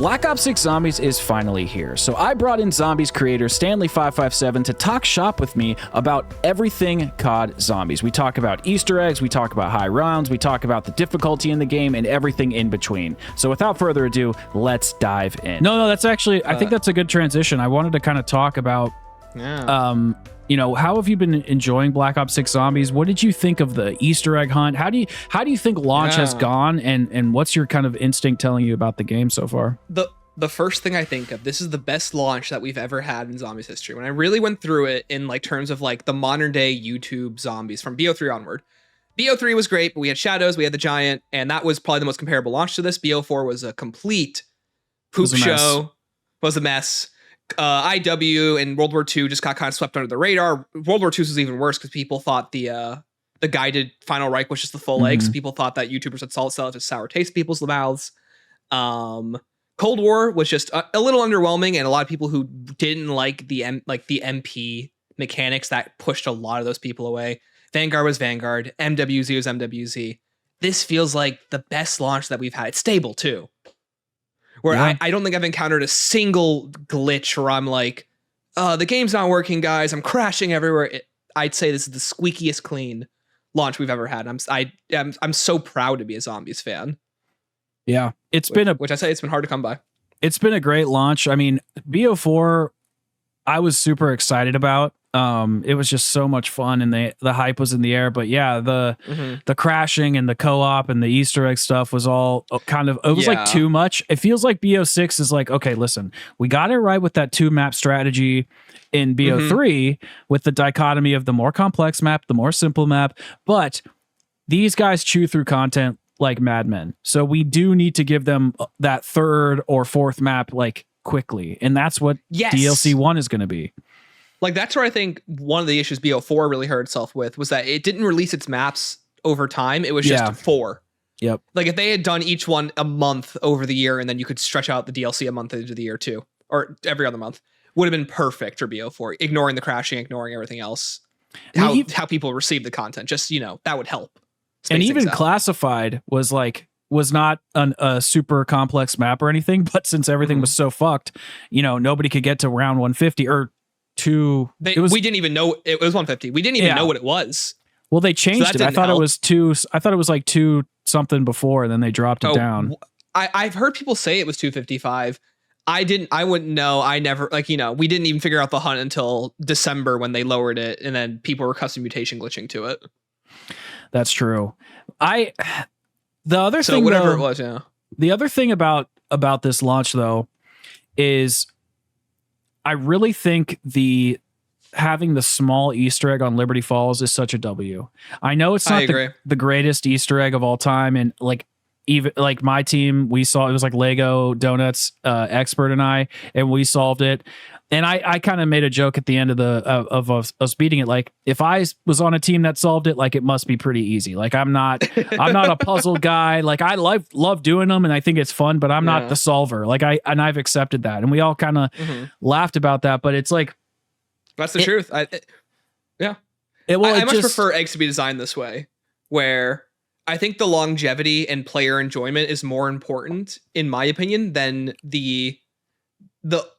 Black Ops 6 Zombies is finally here, so I brought in Zombies creator Stanley557 to talk shop with me about everything COD Zombies. We talk about Easter eggs, we talk about high rounds, we talk about the difficulty in the game, and everything in between. So without further ado, let's dive in. No, that's actually, I think that's a good transition. I wanted to kind of talk about, you know, how have you been enjoying Black Ops 6 Zombies? What did you think of the Easter egg hunt? How do you think launch has gone, and what's your kind of instinct telling you about the game so far? The first thing I think of, this is the best launch that we've ever had in Zombies history. When I really went through it in like terms of like the modern day YouTube zombies from BO3 onward. BO3 was great, but we had Shadows, we had the Giant, and that was probably the most comparable launch to this. BO4 was a complete poop show, was a mess. IW and World War II just got kind of swept under the radar. World War II was even worse because people thought the guided Final Reich was just the full eggs. People thought that YouTubers had sell it to sour taste in people's mouths. Cold War was just a little underwhelming, and a lot of people who didn't like the MP mechanics that pushed a lot of those people away. Vanguard was Vanguard. MWZ was MWZ. This feels like the best launch that we've had. It's stable too. Where I don't think I've encountered a single glitch where I'm like, the game's not working, guys. I'm crashing everywhere. I'd say this is the squeakiest clean launch we've ever had. I'm so proud to be a Zombies fan. Yeah, it's been hard to come by. It's been a great launch. I mean, BO4, I was super excited about. It was just so much fun, and the hype was in the air. But yeah, the crashing and the co-op and the Easter egg stuff was all kind of, it was like too much. It feels like BO6 is like, okay, listen, we got it right with that 2-map strategy in BO3 with the dichotomy of the more complex map, the more simple map. But these guys chew through content like madmen. So we do need to give them that 3rd or 4th map like quickly. And that's what DLC 1 is going to be. Like, that's where I think one of the issues BO4 really hurt itself with was that it didn't release its maps over time. It was just 4. Yep. Like, if they had done each one a month over the year, and then you could stretch out the DLC a month into the year too, or every other month, would have been perfect for BO4, ignoring the crashing, ignoring everything else. How people receive the content, just, you know, that would help. And even Classified was not a super complex map or anything, but since everything was so fucked, you know, nobody could get to round 150 or we didn't even know it was 150. We didn't even know what it was. Well, they changed it. I thought it was 2. I thought it was like 2 something before, and then they dropped it down. I've heard people say it was 255. I wouldn't know. I never, like, you know, we didn't even figure out the hunt until December when they lowered it, and then people were custom mutation glitching to it. That's true. The other thing about this launch though is I really think having the small Easter egg on Liberty Falls is such a W. I know it's not the greatest Easter egg of all time, and like even like my team, we saw it was like Lego Donuts expert and we solved it. And I kind of made a joke at the end of us beating it. Like, if I was on a team that solved it, like, it must be pretty easy. Like, I'm not a puzzle guy. Like, I love doing them, and I think it's fun, but I'm not the solver. Like, I've accepted that, and we all kind of laughed about that. But it's like, that's the truth. I much prefer eggs to be designed this way, where I think the longevity and player enjoyment is more important, in my opinion, than the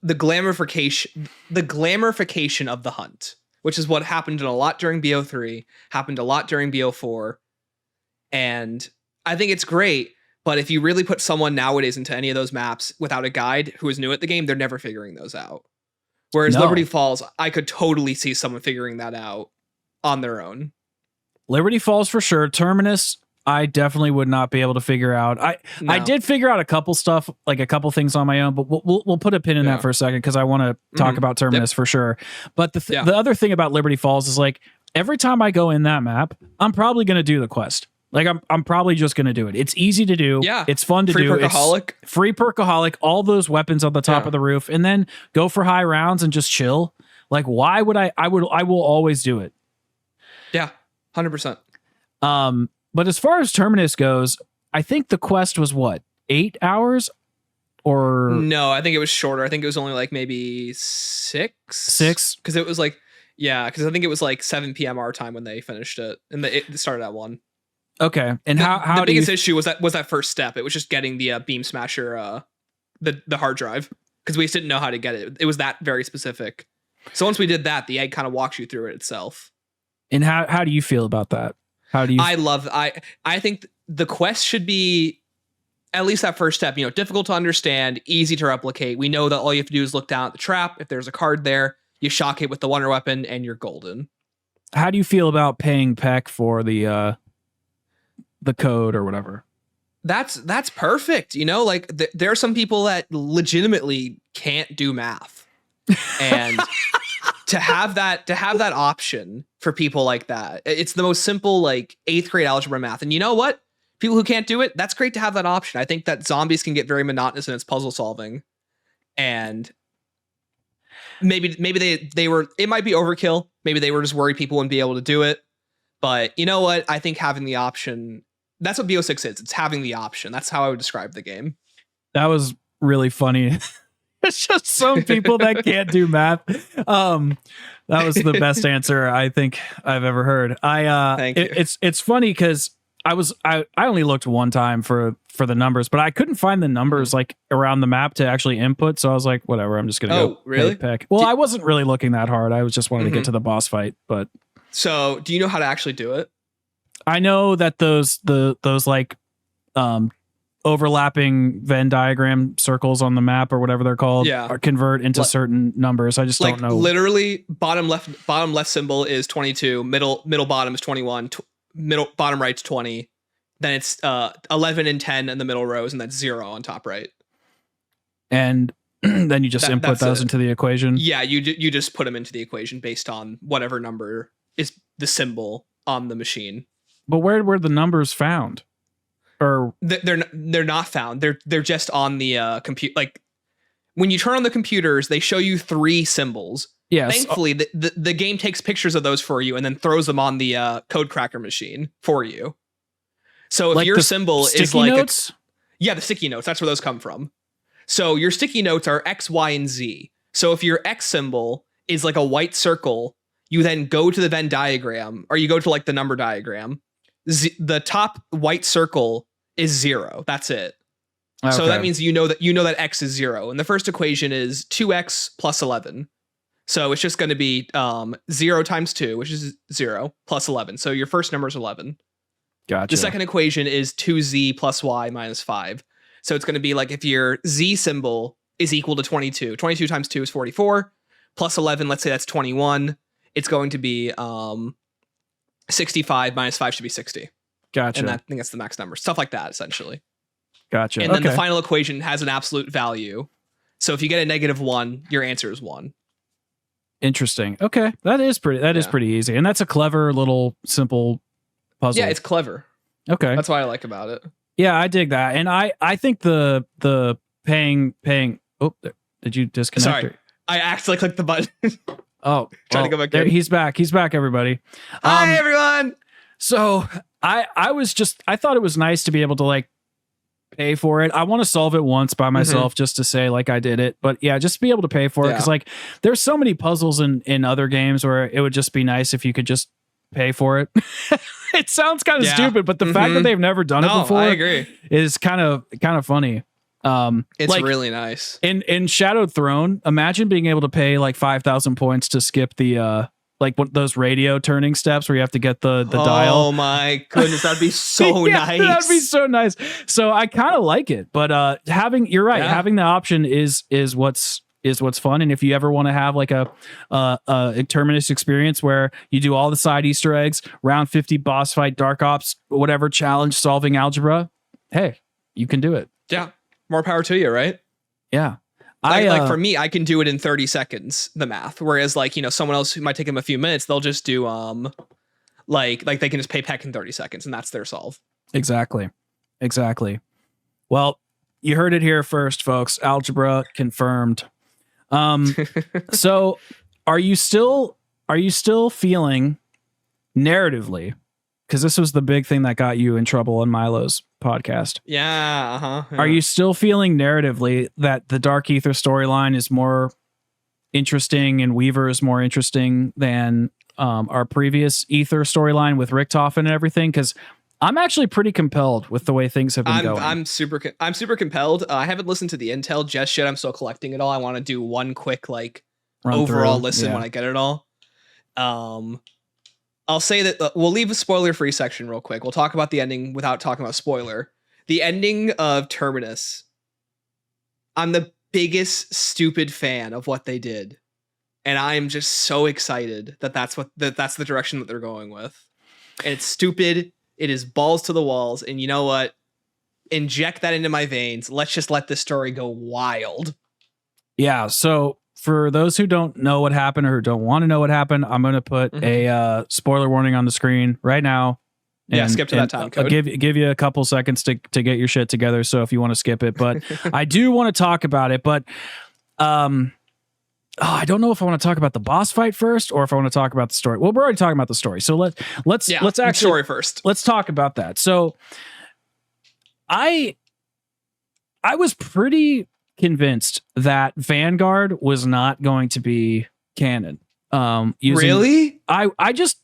glamorification of the hunt, which is what happened a lot during BO3, happened a lot during BO4. And I think it's great, but if you really put someone nowadays into any of those maps without a guide who is new at the game, they're never figuring those out. Whereas Liberty Falls, I could totally see someone figuring that out on their own. Liberty Falls for sure. Terminus, I definitely would not be able to figure out. I did figure out a couple stuff, like a couple things on my own, but we'll put a pin in that for a second, because I want to talk about Terminus for sure. But the other thing about Liberty Falls is, like, every time I go in that map, I'm probably going to do the quest. Like, I'm probably just going to do it. It's easy to do. Yeah. It's fun to do. Perkaholic. It's free perkaholic, all those weapons on the top of the roof, and then go for high rounds and just chill. Like, why would I will always do it. Yeah. 100%. But as far as Terminus goes, I think the quest was 8 hours, or no, I think it was shorter. I think it was only like maybe 6. Because it was like, because I think it was like 7 p.m. our time when they finished it, and it started at 1. Okay, and how the biggest issue was that first step. It was just getting the beam smasher the hard drive because we just didn't know how to get it. It was that very specific. So once we did that, the egg kind of walks you through it itself. And how do you feel about that? How do you? I think the quest should be at least that first step, difficult to understand, easy to replicate. We know that all you have to do is look down at the trap. If there's a card there, you shock it with the wonder weapon and you're golden. How do you feel about paying Peck for the code or whatever? That's perfect. Like there are some people that legitimately can't do math, and to have that option for people like that, it's the most simple, like 8th grade algebra math. And you know what? People who can't do it, that's great to have that option. I think that Zombies can get very monotonous in its puzzle solving, and maybe they were, it might be overkill. Maybe they were just worried people wouldn't be able to do it. But you know what? I think having the option, that's what BO6 is. It's having the option. That's how I would describe the game. That was really funny. It's just some people that can't do math. That was the best answer I think I've ever heard. Thank you. It's funny because I only looked one time for the numbers, but I couldn't find the numbers like around the map to actually input. So I was like, whatever, I'm just gonna go. Really? Peck. Well, I wasn't really looking that hard. I was just wanting to get to the boss fight. But so, do you know how to actually do it? I know that those like overlapping Venn diagram circles on the map or whatever they're called are convert into certain numbers. I just don't know. Literally, bottom left symbol is 22. Middle bottom is 21. Middle bottom right's 20. Then it's 11 and 10 in the middle rows, and that's 0 on top right. And then you just input those into the equation. Yeah, you just put them into the equation based on whatever number is the symbol on the machine. But where were the numbers found? Or they're not found. They're just on the computer. Like when you turn on the computers, they show you 3 symbols. Yes. Thankfully, the game takes pictures of those for you and then throws them on the code cracker machine for you. So if like your symbol is like notes? The sticky notes, that's where those come from. So your sticky notes are X, Y, and Z. So if your X symbol is like a white circle, you then go to the Venn diagram, or you go to like the number diagram. The top white circle is 0. That's it. Okay. So that means you know that X is 0. And the first equation is 2X plus 11. So it's just going to be 0 times 2, which is 0, plus 11. So your first number is 11. Gotcha. The second equation is 2Z plus Y minus 5. So it's going to be like if your Z symbol is equal to 22. 22 times 2 is 44. Plus 11, let's say that's 21. It's going to be 65 minus 5 should be 60. Gotcha. And I think that's the max number. Stuff like that, essentially. Gotcha. And then the final equation has an absolute value. So if you get a -1, your answer is 1. Interesting. Okay. That is pretty easy. And that's a clever little simple puzzle. Yeah, it's clever. Okay. That's what I like about it. Yeah, I dig that. And I think the paying oh, did you disconnect? Sorry. I accidentally clicked the button. Oh, trying to go back there, in. He's back, everybody. Hi everyone. So I thought it was nice to be able to like pay for it. I want to solve it once by myself just to say like I did it. But yeah, just be able to pay for it. Cause like there's so many puzzles in other games where it would just be nice if you could just pay for it. It sounds kind of stupid, but the fact that they've never done it before I agree. is kind of funny. It's like, really nice. In Shadowed Throne, imagine being able to pay like 5,000 points to skip the like those radio turning steps where you have to get the dial. Oh my goodness, that'd be so nice. That'd be so nice. So I kind of like it, but having the option is what's fun. And if you ever want to have like a Terminus experience where you do all the side Easter eggs, round 50 boss fight, dark ops, whatever challenge solving algebra, hey, you can do it. Yeah, more power to you, right? Yeah. Like for me, I can do it in 30 seconds, the math. Whereas like, someone else who might take them a few minutes, they'll just do like they can just pay Peck in 30 seconds and that's their solve. Exactly. Well, you heard it here first, folks. Algebra confirmed. So are you still feeling narratively, because this was the big thing that got you in trouble on Milo's podcast. Yeah. Are you still feeling narratively that the Dark Ether storyline is more interesting and Weaver is more interesting than our previous Ether storyline with Richtofen and everything? Because I'm actually pretty compelled with the way things have been going. I'm super compelled. I haven't listened to the intel just yet. I'm still collecting it all. I want to do one quick like overall listen when I get it all. I'll say that we'll leave a spoiler-free section real quick. We'll talk about the ending without talking about spoiler. The ending of Terminus. I'm the biggest stupid fan of what they did, and I am just so excited that that's the direction that they're going with. And it's stupid. It is balls to the walls, and you know what? Inject that into my veins. Let's just let this story go wild. Yeah. So for those who don't know what happened or who don't want to know what happened, I'm going to put a spoiler warning on the screen right now. Yeah, skip to that time code. I'll give you a couple seconds to get your shit together. So if you want to skip it, but I do want to talk about it. But I don't know if I want to talk about the boss fight first or if I want to talk about the story. Well, we're already talking about the story, so let's actually story first. Let's talk about that. So I was pretty convinced that Vanguard was not going to be canon. Really? I just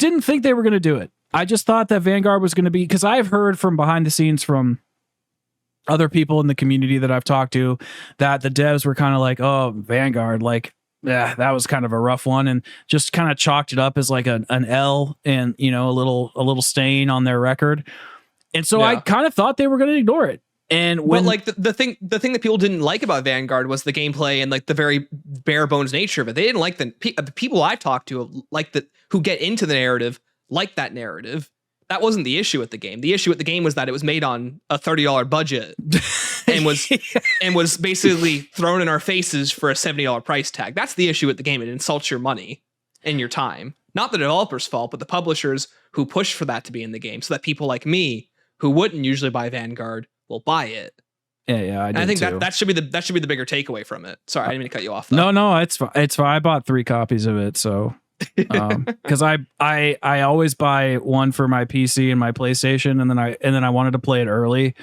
didn't think they were going to do it. I just thought that Vanguard was going to be, because I've heard from behind the scenes from other people in the community that I've talked to that the devs were kind of like, oh, Vanguard, like, yeah, that was kind of a rough one, and just kind of chalked it up as like an L and, you know, a little stain on their record. And so I kind of thought they were going to ignore it. And when like the thing that people didn't like about Vanguard was the gameplay and like the very bare bones nature of it. They didn't like the people I've talked to who get into the narrative like that narrative. That wasn't the issue with the game. The issue with the game was that it was made on a $30 budget and was basically thrown in our faces for a $70 price tag. That's the issue with the game. It insults your money and your time. Not the developer's fault, but the publishers who push for that to be in the game so that people like me who wouldn't usually buy Vanguard will buy it. Yeah, I think that should be the bigger takeaway from it. Sorry, I didn't mean to cut you off. Though. No, it's fine. It's fine. I bought 3 copies of it, so because I always buy one for my PC and my PlayStation, and then I wanted to play it early,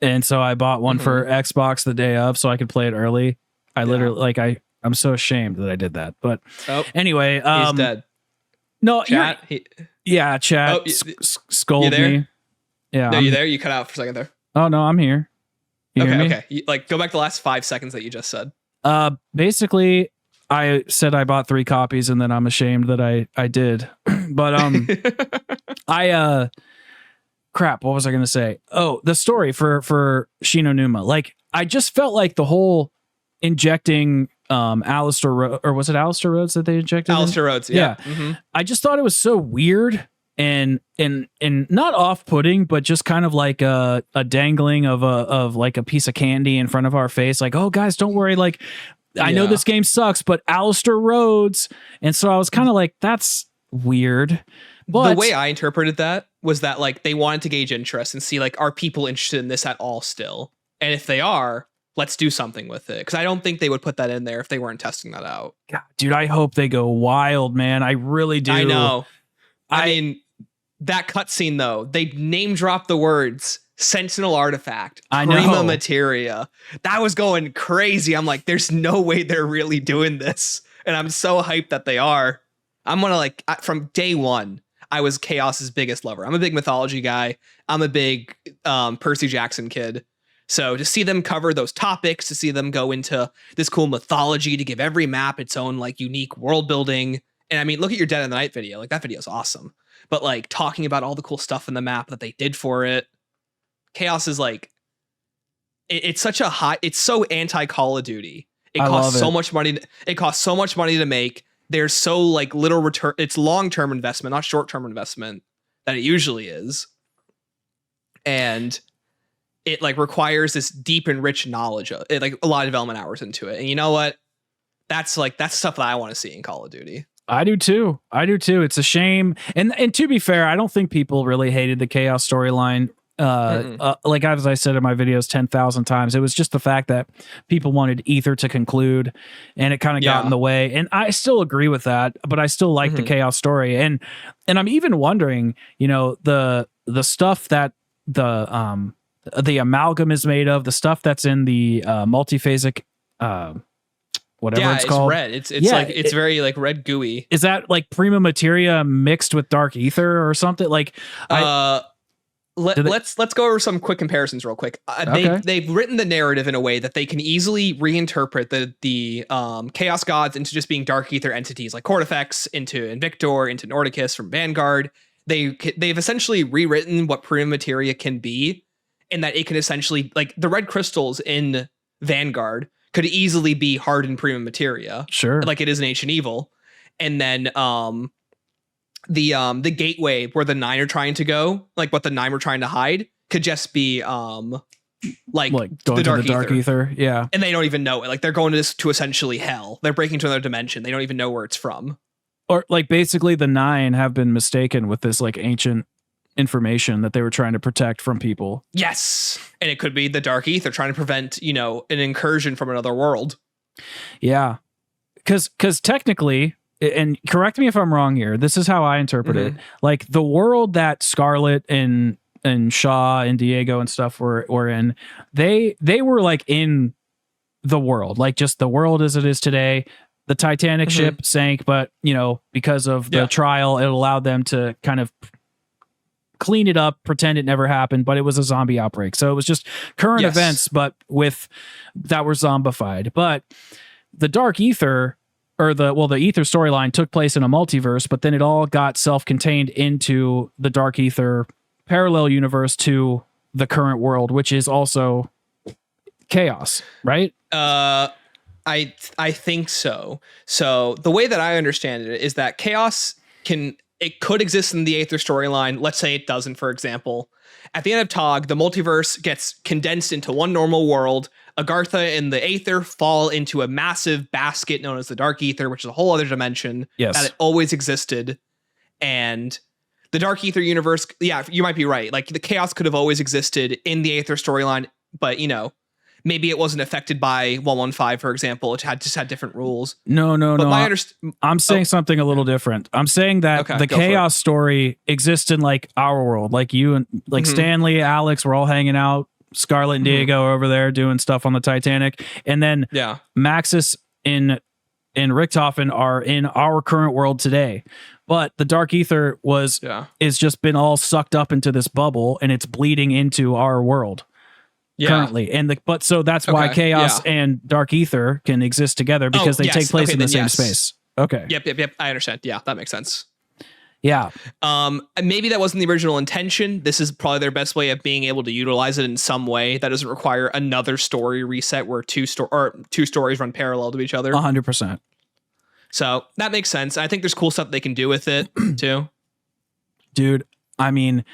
and so I bought one for Xbox the day of, so I could play it early. I literally I'm so ashamed that I did that, but anyway, he's dead. No, chat. Chat scold me. Yeah, no, you there? You cut out for a second there. Oh no, I'm here. Okay. Like go back the last 5 seconds that you just said. Basically, I said I bought 3 copies, and then I'm ashamed that I did. But crap. What was I going to say? Oh, the story for Shinonuma. Like, I just felt like the whole injecting Alistair or was it Alistair Rhodes that they injected? Alistair Rhodes. Yeah. I just thought it was so weird. And not off-putting, but just kind of like a dangling of like a piece of candy in front of our face. Like, oh, guys, don't worry. Like, I know this game sucks, but Alistair Rhodes. And so I was kind of like, that's weird. But the way I interpreted that was that like they wanted to gauge interest and see like, are people interested in this at all still? And if they are, let's do something with it. Because I don't think they would put that in there if they weren't testing that out. God, dude, I hope they go wild, man. I really do. I know. I mean, that cutscene though, they name dropped the words Sentinel Artifact, Prima Materia. That was going crazy. I'm like, there's no way they're really doing this. And I'm so hyped that they are. I'm gonna like, from day one, I was Chaos's biggest lover. I'm a big mythology guy. I'm a big Percy Jackson kid. So to see them cover those topics, to see them go into this cool mythology, to give every map its own like unique world building. And I mean, look at your Dead of the Night video. Like that video is awesome. But like talking about all the cool stuff in the map that they did for it. Chaos is like, it's such a high, it's so anti Call of Duty. It costs so much money. It costs so much money to make. There's so like little return. It's long-term investment, not short-term investment that it usually is. And it like requires this deep and rich knowledge of it, like a lot of development hours into it. And you know what? That's stuff that I want to see in Call of Duty. I do too. It's a shame. And to be fair, I don't think people really hated the Chaos storyline. Like as I said in my videos 10,000 times, it was just the fact that people wanted Ether to conclude, and it kind of got in the way. And I still agree with that, but I still like the Chaos story. And I'm even wondering, you know, the stuff that the amalgam is made of, the stuff that's in the multiphasic whatever it's called. Red. It's like it's very like red gooey. Is that like prima materia mixed with dark ether or something? Like let's go over some quick comparisons real quick. They've written the narrative in a way that they can easily reinterpret the chaos gods into just being dark ether entities like Cortifex, into Invictor, into Nordicus from Vanguard. They've essentially rewritten what prima materia can be, and that it can essentially, like, the red crystals in Vanguard could easily be hardened prima materia, sure, like it is in Ancient Evil. And then the gateway where the 9 are trying to go, like what the 9 were trying to hide, could just be like going to the dark ether. Yeah, and they don't even know it. Like, they're going to essentially hell. They're breaking to another dimension. They don't even know where it's from. Or like basically the 9 have been mistaken with this like ancient information that they were trying to protect from people. Yes. And it could be the dark ether trying to prevent, you know, an incursion from another world. Yeah. Cause technically, and correct me if I'm wrong here, this is how I interpret it. Like the world that Scarlet and Shaw and Diego and stuff were in, they were like in the world, like just the world as it is today. The Titanic ship sank, but you know, because of the trial, it allowed them to kind of clean it up, pretend it never happened, but it was a zombie outbreak. So it was just current events, but that were zombified. But the dark ether, or the ether storyline took place in a multiverse, but then it all got self-contained into the dark ether parallel universe to the current world, which is also chaos, right? I think so. So the way that I understand it is that chaos could exist in the Aether storyline. Let's say it doesn't, for example. At the end of TOG, the multiverse gets condensed into one normal world. Agartha and the Aether fall into a massive basket known as the Dark Ether, which is a whole other dimension that it always existed. And the Dark Ether universe, yeah, you might be right. Like the chaos could have always existed in the Aether storyline, but you know, maybe it wasn't affected by 115, for example, which just had different rules. No. I'm saying something a little different. I'm saying that the chaos story exists in like our world, like you and like Stanley, Alex, we're all hanging out. Scarlet and Diego are over there doing stuff on the Titanic, and then Maxis and Richthofen are in our current world today. But the Dark Ether is just been all sucked up into this bubble, and it's bleeding into our world. Currently, so that's why chaos and dark ether can exist together, because they take place in the same space. Okay. Yep. I understand. Yeah, that makes sense. Yeah. Maybe that wasn't the original intention. This is probably their best way of being able to utilize it in some way that doesn't require another story reset where two stories run parallel to each other. 100%. So that makes sense. I think there's cool stuff they can do with it too. Dude, I mean,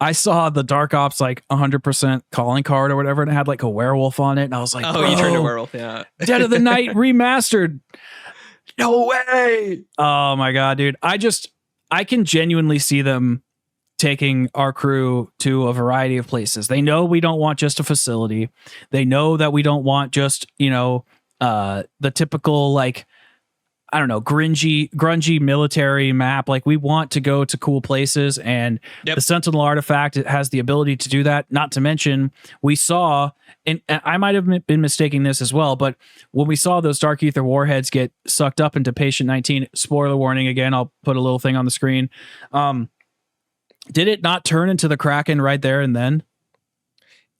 I saw the Dark Ops like 100% calling card or whatever, and it had like a werewolf on it, and I was like, "Oh, you turned a werewolf, yeah." Dead of the Night remastered. No way! Oh my god, dude! I can genuinely see them taking our crew to a variety of places. They know we don't want just a facility. They know that we don't want just the typical like, I don't know, grungy military map. Like we want to go to cool places, and the Sentinel artifact, it has the ability to do that. Not to mention, we saw, and I might have been mistaking this as well, but when we saw those Dark Ether warheads get sucked up into Patient 19, spoiler warning again, I'll put a little thing on the screen. Did it not turn into the Kraken right there and then?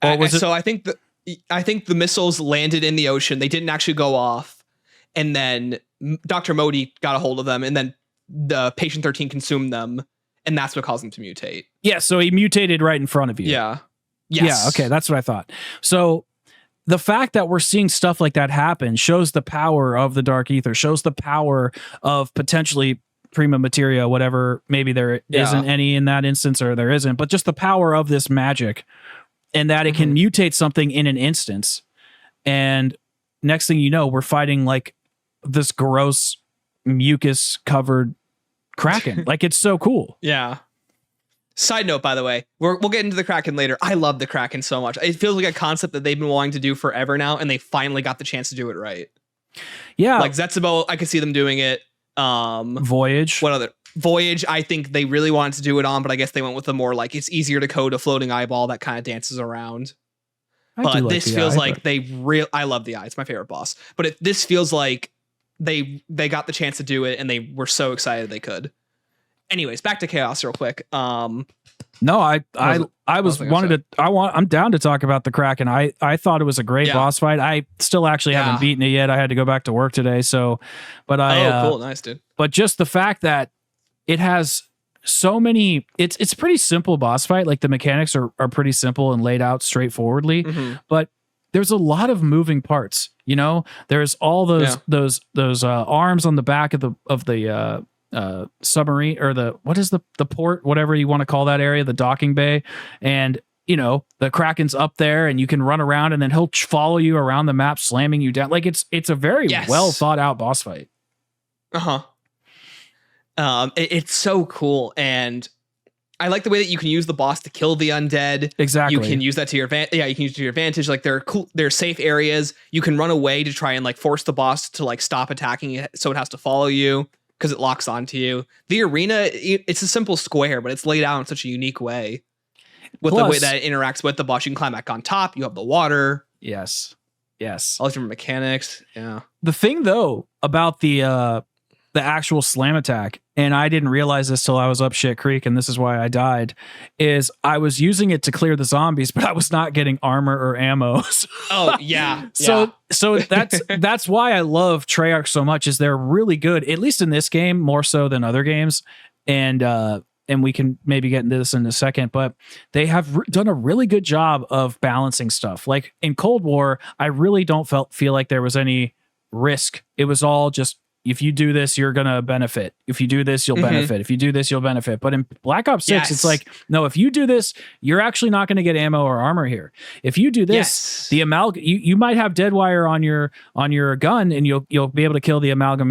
Or was it? So I think the missiles landed in the ocean. They didn't actually go off, and then Dr. Modi got a hold of them, and then the Patient 13 consumed them, and that's what caused them to mutate. Yeah, so he mutated right in front of you. Yeah. Yes. Yeah, okay, that's what I thought. So the fact that we're seeing stuff like that happen shows the power of the Dark Ether, shows the power of potentially prima materia, whatever, maybe there isn't any in that instance, or there isn't, but just the power of this magic, and that it can mutate something in an instance. And next thing you know, we're fighting like this gross mucus covered Kraken. Like it's so cool. Yeah. Side note, by the way, we'll get into the Kraken later. I love the Kraken so much. It feels like a concept that they've been wanting to do forever now, and they finally got the chance to do it right. Yeah. Like Zetsubo, I could see them doing it. Voyage. What other? Voyage, I think they really wanted to do it on, but I guess they went with the more like it's easier to code a floating eyeball that kind of dances around. But this feels like I love the eye. It's my favorite boss. But this feels like they got the chance to do it and they were so excited they could. Anyways, back to Chaos real quick. I'm down to talk about the Kraken. I thought it was a great boss fight. I still actually haven't beaten it yet. I had to go back to work today. So, but cool. Nice, dude. But just the fact that it has so many, it's a pretty simple boss fight. Like the mechanics are pretty simple and laid out straightforwardly, but there's a lot of moving parts. You know, there's all those arms on the back of the submarine, or the port, whatever you want to call that area, the docking bay, and you know the Kraken's up there and you can run around and then he'll follow you around the map, slamming you down. Like it's a very well thought out boss fight. It's so cool, and I like the way that you can use the boss to kill the undead. Exactly. You can use that to your you can use it to your advantage. Like they're safe areas. You can run away to try and like force the boss to like stop attacking it, so it has to follow you because it locks onto you. The arena, it's a simple square, but it's laid out in such a unique way. With the way that it interacts with the boss, you can climb back on top. You have the water. Yes. All different mechanics. Yeah. The thing though about the actual slam attack, and I didn't realize this till I was up shit creek, and this is why I died, is I was using it to clear the zombies, but I was not getting armor or ammo. Oh yeah. So that's why I love Treyarch so much, is they're really good, at least in this game, more so than other games. And we can maybe get into this in a second, but they have done a really good job of balancing stuff. Like in Cold War, I really don't feel like there was any risk. It was all just, if you do this, you're going to benefit. If you do this, you'll benefit. If you do this, you'll benefit. But in Black Ops 6, it's like, no, if you do this, you're actually not going to get ammo or armor here. If you do this, the you might have dead wire on your gun and you'll be able to kill the amalgam,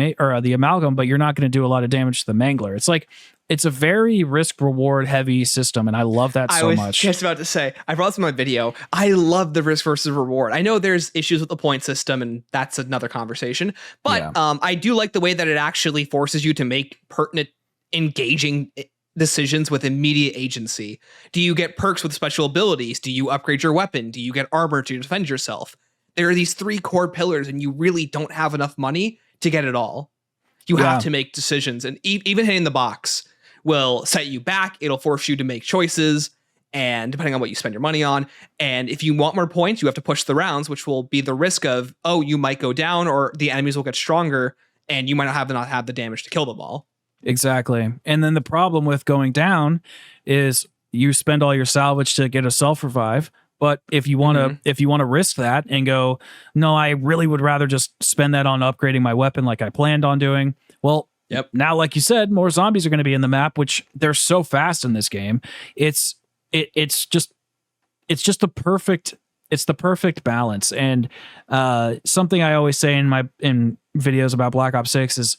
but you're not going to do a lot of damage to the mangler. It's like, it's a very risk reward heavy system, and I love that so much. I was just about to say, I brought this in my video. I love the risk versus reward. I know there's issues with the point system, and that's another conversation. But I do like the way that it actually forces you to make pertinent, engaging decisions with immediate agency. Do you get perks with special abilities? Do you upgrade your weapon? Do you get armor to defend yourself? There are these three core pillars, and you really don't have enough money to get it all. You have to make decisions, and even hitting the box will set you back. It'll force you to make choices, and depending on what you spend your money on. And if you want more points, you have to push the rounds, which will be the risk of, you might go down, or the enemies will get stronger and you might not have the damage to kill them all. Exactly. And then the problem with going down is you spend all your salvage to get a self-revive. But if you want to risk that and go, no, I really would rather just spend that on upgrading my weapon like I planned on doing. Well, now, like you said, more zombies are going to be in the map, which they're so fast in this game. It's just the perfect balance. And something I always say in videos about Black Ops 6 is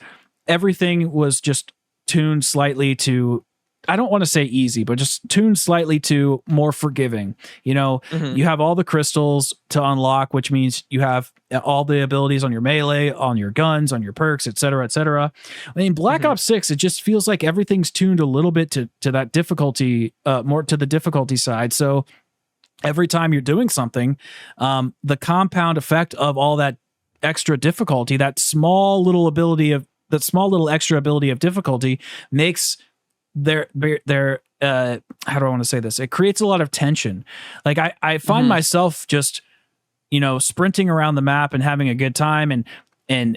everything was just tuned slightly to, I don't want to say easy, but just tuned slightly to more forgiving. You know, you have all the crystals to unlock, which means you have all the abilities on your melee, on your guns, on your perks, et cetera, et cetera. I mean, Black Ops 6, it just feels like everything's tuned a little bit to that difficulty, more to the difficulty side. So every time you're doing something, the compound effect of all that extra difficulty, that small little extra ability of difficulty makes how do I want to say this? It creates a lot of tension. Like I find myself just, sprinting around the map and having a good time.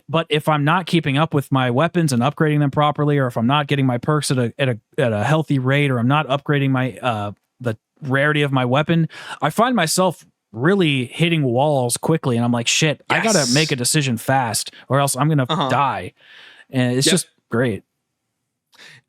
But if I'm not keeping up with my weapons and upgrading them properly, or if I'm not getting my perks at a healthy rate, or I'm not upgrading my, the rarity of my weapon, I find myself really hitting walls quickly. And I'm like, shit, I got to make a decision fast or else I'm going to die. And it's just great.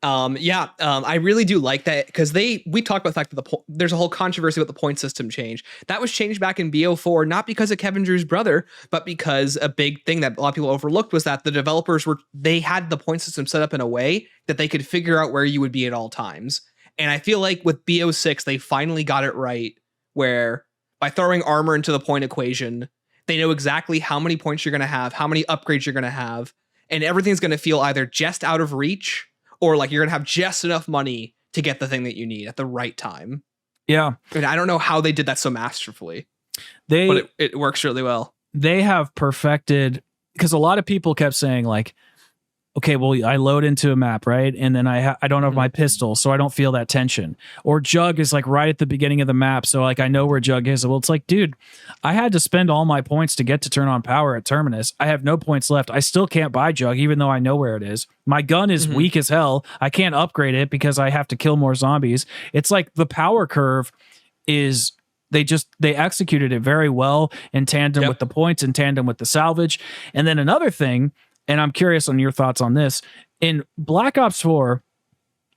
I really do like that, because we talked about the fact that there's a whole controversy with the point system change. That was changed back in BO4, not because of Kevin Drew's brother, but because a big thing that a lot of people overlooked was that the developers they had the point system set up in a way that they could figure out where you would be at all times. And I feel like with BO6, they finally got it right, where by throwing armor into the point equation, they know exactly how many points you're going to have, how many upgrades you're going to have, and everything's going to feel either just out of reach, or like you're going to have just enough money to get the thing that you need at the right time. Yeah. And I don't know how they did that so masterfully. But it works really well. They have perfected, because a lot of people kept saying like, okay, well, I load into a map, right? And then I don't have my pistol, so I don't feel that tension. Or Jug is like right at the beginning of the map, so like I know where Jug is. Well, it's like, dude, I had to spend all my points to get to turn on power at Terminus. I have no points left. I still can't buy Jug, even though I know where it is. My gun is weak as hell. I can't upgrade it because I have to kill more zombies. It's like the power curve is... They executed it very well in tandem with the points, in tandem with the salvage. And then another thing, and I'm curious on your thoughts on this, in Black Ops 4,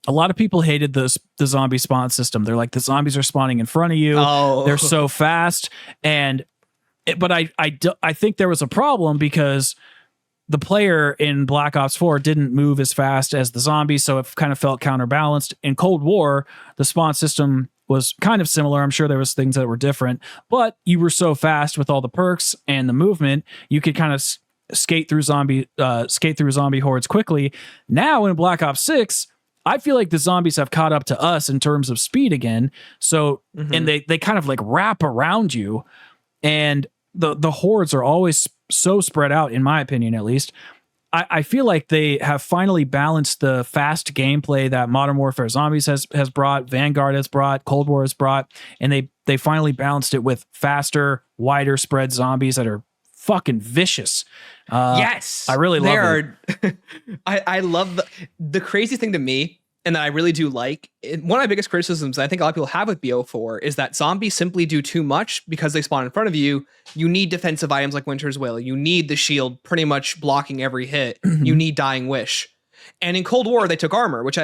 a lot of people hated the zombie spawn system. They're like, the zombies are spawning in front of you. Oh. They're so fast. But I think there was a problem because the player in Black Ops 4 didn't move as fast as the zombies, so it kind of felt counterbalanced. In Cold War, the spawn system was kind of similar. I'm sure there was things that were different, but you were so fast with all the perks and the movement, you could kind of skate through zombie hordes quickly. Now in Black Ops 6, I feel like the zombies have caught up to us in terms of speed again. So, and they kind of like wrap around you, and the hordes are always so spread out, in my opinion, at least. I feel like they have finally balanced the fast gameplay that Modern Warfare Zombies has brought, Vanguard has brought, Cold War has brought, and they finally balanced it with faster, wider spread zombies that are fucking vicious. Yes, I really love it. I love the crazy thing to me, and that I really do like. One of my biggest criticisms I think a lot of people have with BO4 is that zombies simply do too much because they spawn in front of you. You need defensive items like Winter's Will. You need the shield pretty much blocking every hit. You need Dying Wish. And in Cold War, they took armor, which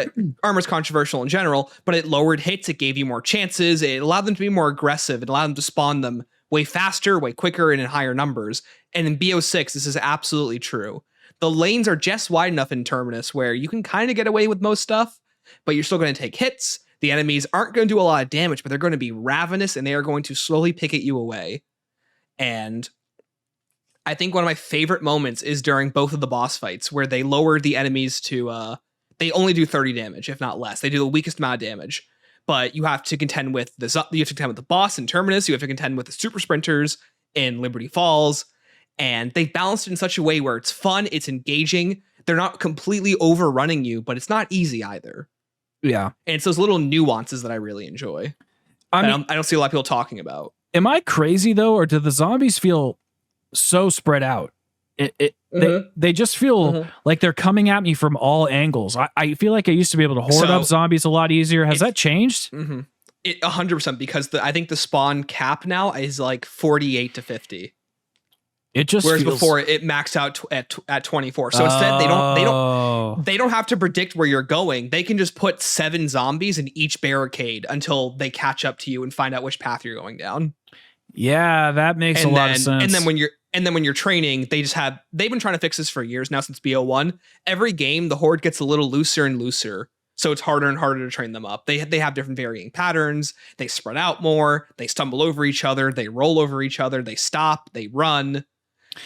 armor is controversial in general, but it lowered hits. It gave you more chances. It allowed them to be more aggressive. It allowed them to spawn them way faster, way quicker, and in higher numbers. And in BO6, this is absolutely true. The lanes are just wide enough in Terminus where you can kind of get away with most stuff, but you're still going to take hits. The enemies aren't going to do a lot of damage, but they're going to be ravenous, and they are going to slowly picket you away. And I think one of my favorite moments is during both of the boss fights, where they lowered the enemies to, they only do 30 damage, if not less. They do the weakest amount of damage, but you have to contend with the boss in Terminus. You have to contend with the super sprinters in Liberty Falls, and they balanced it in such a way where it's fun, it's engaging. They're not completely overrunning you, but it's not easy either. Yeah. And it's those little nuances that I really enjoy. I don't see a lot of people talking about. Am I crazy though, or do the zombies feel so spread out? They just feel like they're coming at me from all angles. I feel like I used to be able to horde up zombies a lot easier. Has that changed? 100%, because I think the spawn cap now is like 48 to 50. It just whereas before it maxed out at 24. So instead they don't have to predict where you're going. They can just put 7 zombies in each barricade until they catch up to you and find out which path you're going down. Yeah, that makes a lot of sense. And then when you're training, they've been trying to fix this for years now, since BO1. Every game the horde gets a little looser and looser. So it's harder and harder to train them up. They have different varying patterns. They spread out more. They stumble over each other. They roll over each other. They stop. They run.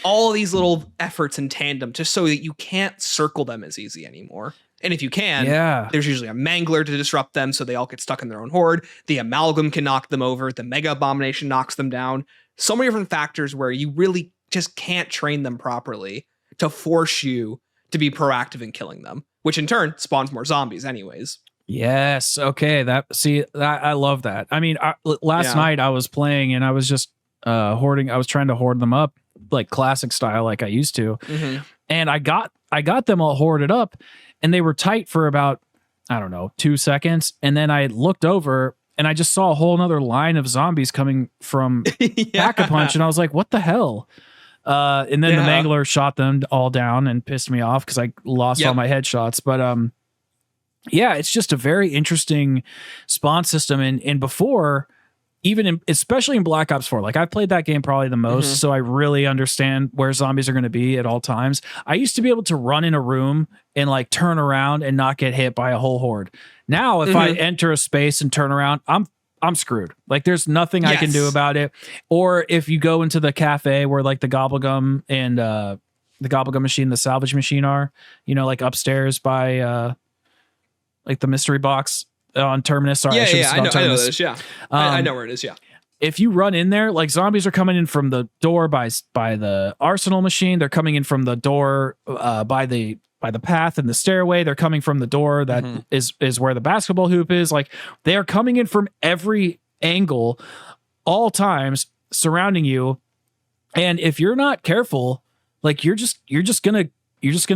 All of these little efforts in tandem, just so that you can't circle them as easy anymore. And if you can, there's usually a mangler to disrupt them, so they all get stuck in their own horde. The amalgam can knock them over. The mega abomination knocks them down. So many different factors where you really just can't train them properly to force you to be proactive in killing them, which in turn spawns more zombies anyways. Yes. Okay. I love that. I mean, last night I was playing and I was just hoarding. I was trying to hoard them up like classic style, like I used to. And I got them all hoarded up, and they were tight for about, I don't know, 2 seconds. And then I looked over and I just saw a whole nother line of zombies coming from Pack-a-Punch. And I was like, what the hell? And then the Mangler shot them all down and pissed me off because I lost all my headshots. But yeah, it's just a very interesting spawn system. And before, especially in Black Ops 4, like I've played that game probably the most, so I really understand where zombies are going to be at all times. I used to be able to run in a room and like turn around and not get hit by a whole horde. Now, if I enter a space and turn around, I'm screwed. Like there's nothing I can do about it. Or if you go into the cafe where like the Gobblegum and the Gobblegum machine, the salvage machine are, like upstairs by like the mystery box on Terminus. Sorry, I know this. I know where it is. Yeah, I know where it is. Yeah, if you run in there, like zombies are coming in from the door by the arsenal machine. They're coming in from the door by the path and the stairway. They're coming from the door that is where the basketball hoop is. Like they are coming in from every angle, all times, surrounding you. And if you're not careful, like you're just gonna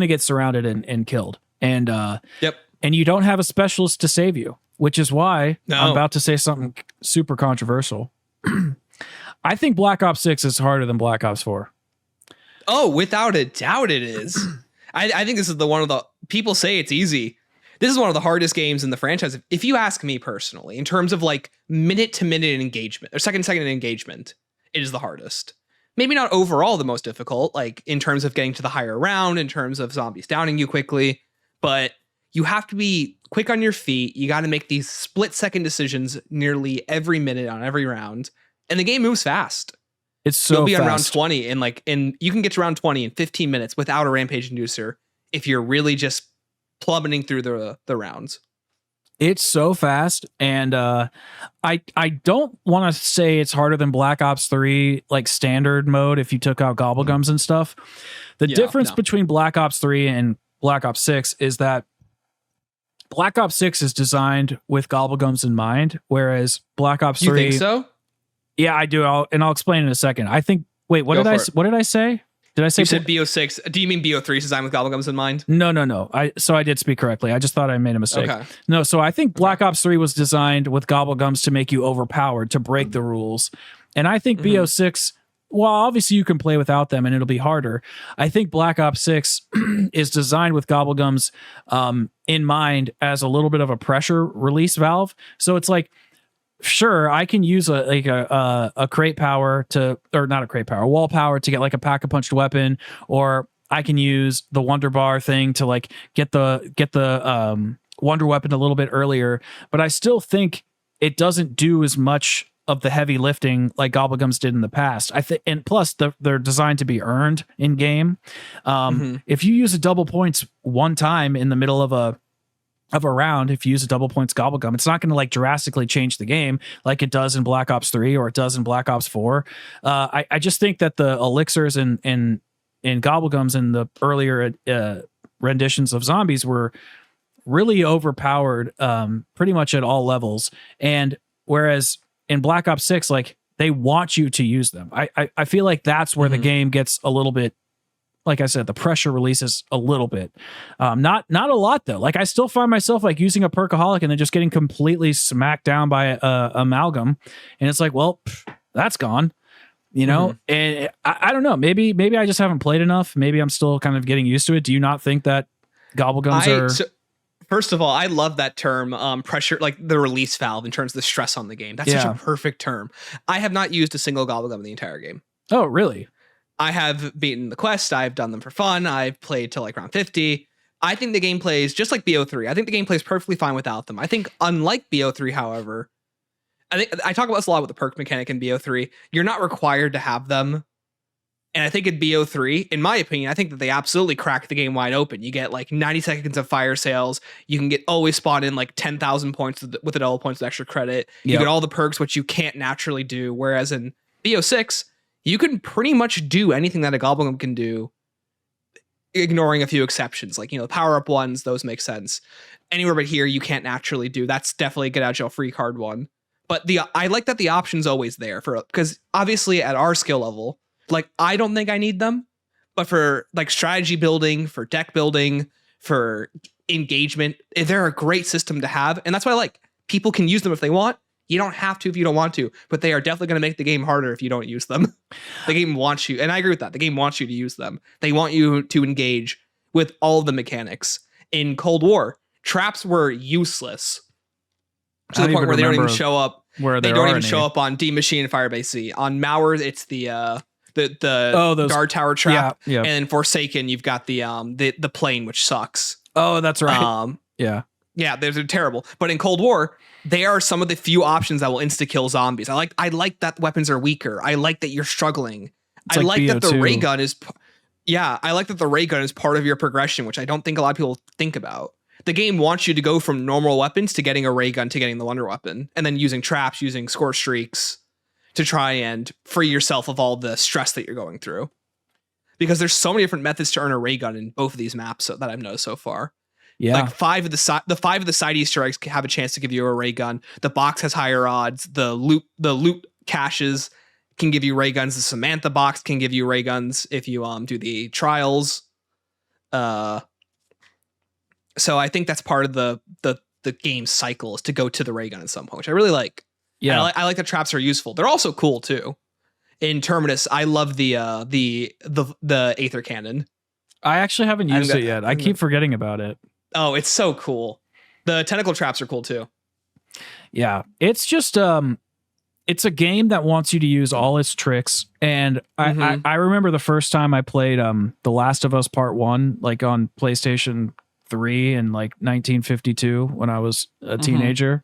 get surrounded and killed. And and you don't have a specialist to save you, which is why I'm about to say something super controversial. I think Black Ops 6 is harder than Black Ops 4. Oh, without a doubt it is. I think this is one of the people say it's easy. This is one of the hardest games in the franchise. If you ask me personally, in terms of like minute to minute engagement or second engagement, it is the hardest. Maybe not overall the most difficult, like in terms of getting to the higher round, in terms of zombies downing you quickly, but you have to be quick on your feet. You got to make these split-second decisions nearly every minute on every round, and the game moves fast. It's so You'll be fast. on round 20 and you can get to round 20 in 15 minutes without a rampage inducer if you're really just plummeting through the rounds. It's so fast, and I don't want to say it's harder than Black Ops 3, like standard mode, if you took out Gobblegums and stuff. The difference between Black Ops 3 and Black Ops 6 is that Black Ops 6 is designed with Gobblegums in mind, whereas Black Ops 3... You think so? Yeah, I do. I'll explain in a second. I think... Wait, what did I say? Did I say... You said BO6. Do you mean BO3 is designed with Gobblegums in mind? No. So I did speak correctly. I just thought I made a mistake. Okay. No, so I think Black Ops 3 was designed with Gobblegums to make you overpowered, to break the rules. And I think BO6... Well, obviously you can play without them and it'll be harder. I think Black Ops 6 is designed with Gobblegums in mind as a little bit of a pressure release valve. So it's like, sure, I can use a crate power a wall power to get like a pack-a-punched weapon, or I can use the Wonder Bar thing to like get the Wonder Weapon a little bit earlier. But I still think it doesn't do as much of the heavy lifting like Gobblegums did in the past. I think, and plus they're designed to be earned in game. If you use a double points one time in the middle of a round, if you use a double points Gobblegum, it's not going to like drastically change the game like it does in Black Ops 3 or it does in Black Ops 4. I just think that the elixirs in Gobblegums in the earlier renditions of zombies were really overpowered pretty much at all levels. And whereas in Black Ops 6, like they want you to use them. I feel like that's where the game gets a little bit, like I said, the pressure releases a little bit. Not a lot though. Like I still find myself like using a perkaholic and then just getting completely smacked down by amalgam. And it's like, well, that's gone, you know? And I don't know, maybe I just haven't played enough. Maybe I'm still kind of getting used to it. Do you not think that Gobblegums are... First of all, I love that term, pressure, like the release valve in terms of the stress on the game. That's such a perfect term. I have not used a single Gobblegum in the entire game. Oh, really? I have beaten the quest. I've done them for fun. I've played till like round 50. I think the game plays just like BO3. I think the game plays perfectly fine without them. I think unlike BO3, however, I think I talk about this a lot with the perk mechanic in BO3. You're not required to have them. And I think in BO3, in my opinion, I think that they absolutely crack the game wide open. You get like 90 seconds of fire sales. You can always spawn in like 10,000 points with a double points of extra credit. You get all the perks, which you can't naturally do. Whereas in BO6, you can pretty much do anything that a Gobblegum can do, ignoring a few exceptions. Like, the power-up ones, those make sense. Anywhere but here, you can't naturally do. That's definitely a get out of jail free card one. But I like that the option's always there because obviously at our skill level, like, I don't think I need them, but for like strategy building, for deck building, for engagement, they're a great system to have. And that's why I like people can use them if they want. You don't have to if you don't want to, but they are definitely going to make the game harder if you don't use them. The game wants you, and I agree with that. The game wants you to use them. They want you to engage with all of the mechanics. In Cold War, traps were useless to the point where they don't even show up. They don't even show up on D Machine and Firebase C. On Mauer, it's the guard tower trap, and then Forsaken, you've got the plane, which sucks. Oh, that's right. Yeah, they're terrible. But in Cold War, they are some of the few options that will insta kill zombies. I like that weapons are weaker. I like that you're struggling. I like that the ray gun is. Yeah, I like that the ray gun is part of your progression, which I don't think a lot of people think about. The game wants you to go from normal weapons to getting a ray gun to getting the wonder weapon, and then using traps, using score streaks to try and free yourself of all the stress that you're going through. Because there's so many different methods to earn a ray gun in both of these maps that I've noticed so far. Yeah. Like 5 of the side Easter eggs have a chance to give you a ray gun. The box has higher odds. The loot caches can give you ray guns. The Samantha box can give you ray guns if you do the trials. So I think that's part of the game cycle is to go to the ray gun at some point, which I really like. Yeah, I like that traps are useful. They're also cool too. In Terminus, I love the Aether Cannon. I actually haven't used it yet. I keep forgetting about it. Oh, it's so cool. The tentacle traps are cool too. Yeah, it's just it's a game that wants you to use all its tricks. And I remember the first time I played The Last of Us Part 1, like on PlayStation 3 in like 1952 when I was a teenager.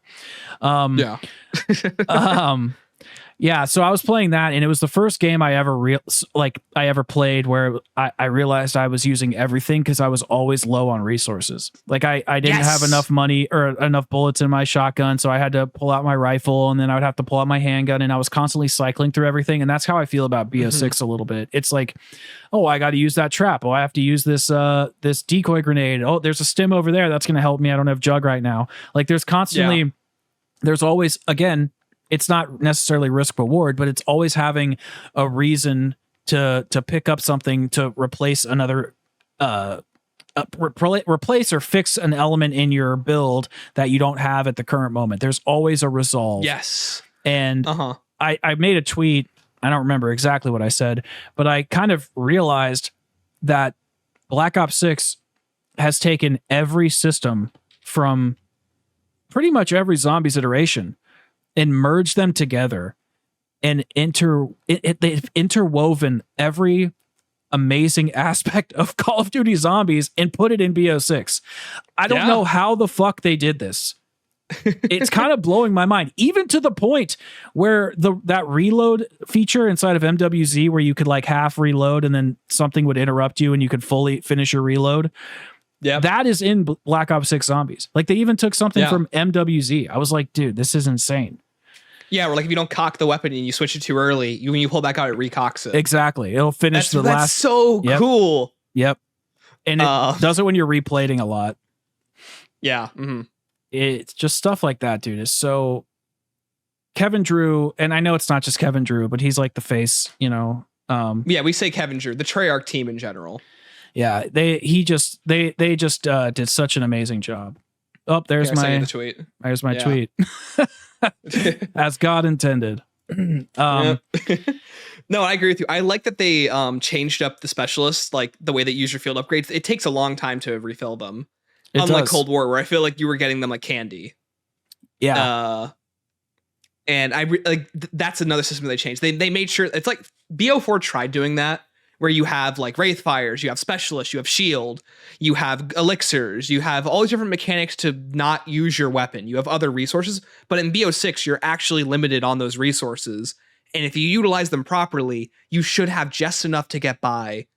Yeah, so I was playing that, and it was the first game I ever played where I realized I was using everything because I was always low on resources. Like I didn't have enough money or enough bullets in my shotgun, so I had to pull out my rifle, and then I would have to pull out my handgun, and I was constantly cycling through everything. And that's how I feel about BO6 a little bit. It's like, oh, I got to use that trap. Oh, I have to use this decoy grenade. Oh, there's a stim over there that's going to help me. I don't have Jug right now. Like there's constantly, there's always, again, it's not necessarily risk reward, but it's always having a reason to pick up something to replace another, replace or fix an element in your build that you don't have at the current moment. There's always a resolve. Yes. And I made a tweet. I don't remember exactly what I said, but I kind of realized that Black Ops 6 has taken every system from pretty much every Zombies iteration and merged them together and they've interwoven every amazing aspect of Call of Duty Zombies and put it in BO6. I don't know how the fuck they did this. It's kind of blowing my mind, even to the point where that reload feature inside of MWZ where you could like half reload and then something would interrupt you and you could fully finish your reload. Yeah, that is in Black Ops 6 Zombies. Like they even took something from MWZ. I was like, dude, this is insane. Yeah, or like if you don't cock the weapon and you switch it too early, when you pull back out, it recocks it. Exactly. It'll finish the last. That's so cool. Yep. And it does it when you're replating a lot. Yeah. It's just stuff like that, dude. Is so Kevin Drew, and I know it's not just Kevin Drew, but he's like the face, you know. Yeah, we say Kevin Drew, the Treyarch team in general. Yeah, they just did such an amazing job. Oh, there's my tweet. There's my tweet. As God intended. No, I agree with you. I like that they changed up the specialists, like the way that user field upgrades. It takes a long time to refill them. Unlike Cold War, where I feel like you were getting them like candy. Yeah. And that's another system they changed. They made sure it's like BO4 tried doing that, where you have like Wraith Fires, you have Specialists, you have Shield, you have Elixirs, you have all these different mechanics to not use your weapon. You have other resources, but in BO6, you're actually limited on those resources. And if you utilize them properly, you should have just enough to get by.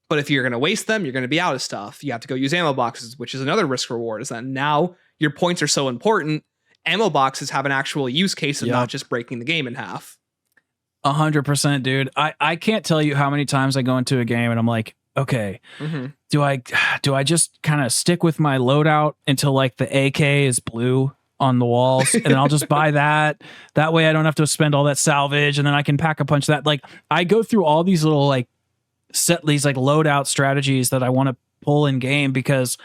But if you're going to waste them, you're going to be out of stuff. You have to go use ammo boxes, which is another risk reward, is that now your points are so important. Ammo boxes have an actual use case of not just breaking the game in half. 100%, dude. I can't tell you how many times I go into a game and I'm like, okay, do I just kind of stick with my loadout until like the AK is blue on the walls and then I'll just buy that. That way I don't have to spend all that salvage and then I can pack a punch that. Like I go through all these little like these like loadout strategies that I want to pull in game because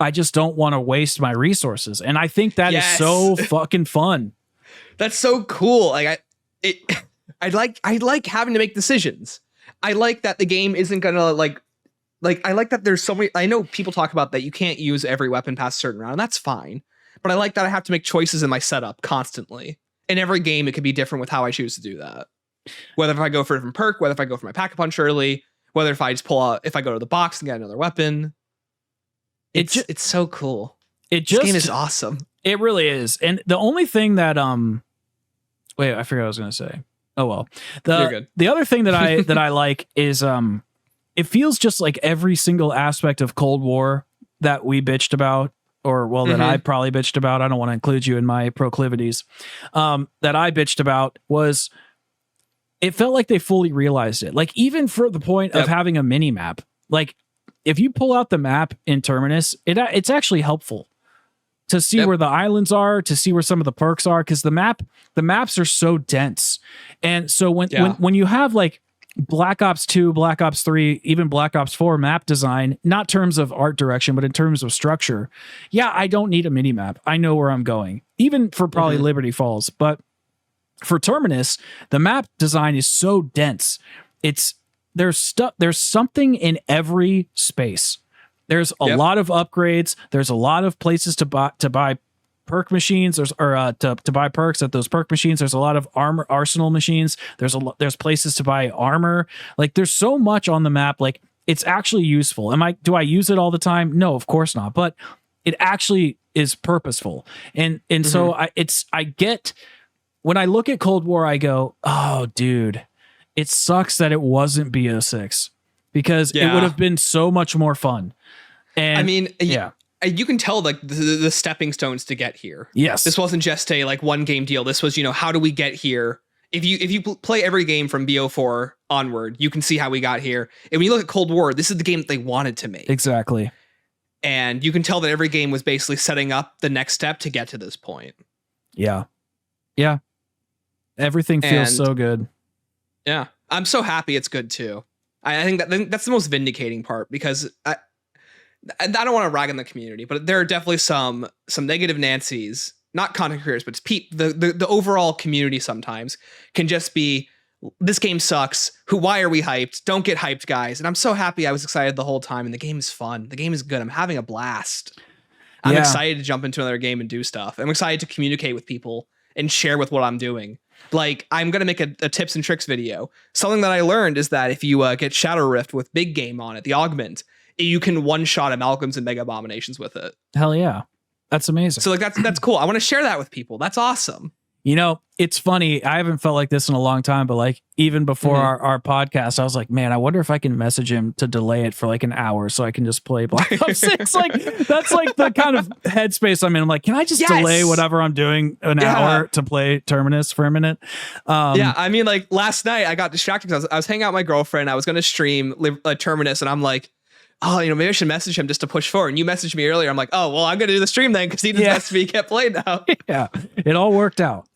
I just don't want to waste my resources. And I think that is so fucking fun. That's so cool. Like I like having to make decisions. I like that the game isn't gonna like I like that there's so many. I know people talk about that you can't use every weapon past a certain round. And that's fine. But I like that I have to make choices in my setup constantly. In every game, it could be different with how I choose to do that. Whether if I go for a different perk, whether if I go for my pack-a-punch early, whether if I just pull out, if I go to the box and get another weapon. It's so cool. This game is awesome. It really is. And the only thing that wait, I forgot what I was gonna say. Oh well. The other thing that I like is it feels just like every single aspect of Cold War that we bitched about, or well, that I probably bitched about. I don't want to include you in my proclivities. That I bitched about was it felt like they fully realized it. Like even for the point of having a mini map, like if you pull out the map in Terminus, it's actually helpful to see where the islands are, to see where some of the perks are, because the maps are so dense. And so when you have like Black Ops 2, Black Ops 3, even Black Ops 4 map design, not terms of art direction, but in terms of structure, I don't need a mini map. I know where I'm going, even for probably Liberty Falls. But for Terminus, the map design is so dense. There's something in every space. There's a lot of upgrades. There's a lot of places to buy perk machines, to buy perks at those perk machines. There's a lot of arsenal machines. There's places to buy armor. Like there's so much on the map. Like it's actually useful. Do I use it all the time? No, of course not. But it actually is purposeful. And so I get, when I look at Cold War, I go, oh dude, it sucks that it wasn't BO6 because it would have been so much more fun. And I mean, you can tell like the stepping stones to get here. Yes. This wasn't just a like one game deal. This was, how do we get here? If you play every game from BO4 onward, you can see how we got here. And when you look at Cold War, this is the game that they wanted to make. Exactly. And you can tell that every game was basically setting up the next step to get to this point. Yeah. Yeah. Everything feels so good. Yeah. I'm so happy it's good too. I think that's the most vindicating part, because I don't want to rag on the community, but there are definitely some negative Nancy's, not content creators, but the overall community sometimes can just be, this game sucks. Why are we hyped? Don't get hyped, guys. And I'm so happy I was excited the whole time, and the game is fun. The game is good. I'm having a blast. I'm excited to jump into another game and do stuff. I'm excited to communicate with people and share with what I'm doing. Like, I'm going to make a tips and tricks video. Something that I learned is that if you get Shadow Rift with big game on it, the augment, you can one-shot amalgams and mega abominations with it. Hell yeah. That's amazing. So like that's cool. I want to share that with people. That's awesome. It's funny. I haven't felt like this in a long time, but like even before our podcast, I was like, man, I wonder if I can message him to delay it for like an hour so I can just play Black Ops 6. Like that's like the kind of headspace I'm in. I'm like, can I just delay whatever I'm doing an hour to play Terminus for a minute? I mean, like last night I got distracted because I was hanging out with my girlfriend. I was going to stream Terminus, and I'm like, oh, maybe I should message him just to push forward. And you messaged me earlier. I'm like, oh, well, I'm going to do the stream then, because he just has to be kept playing now. Yeah, it all worked out.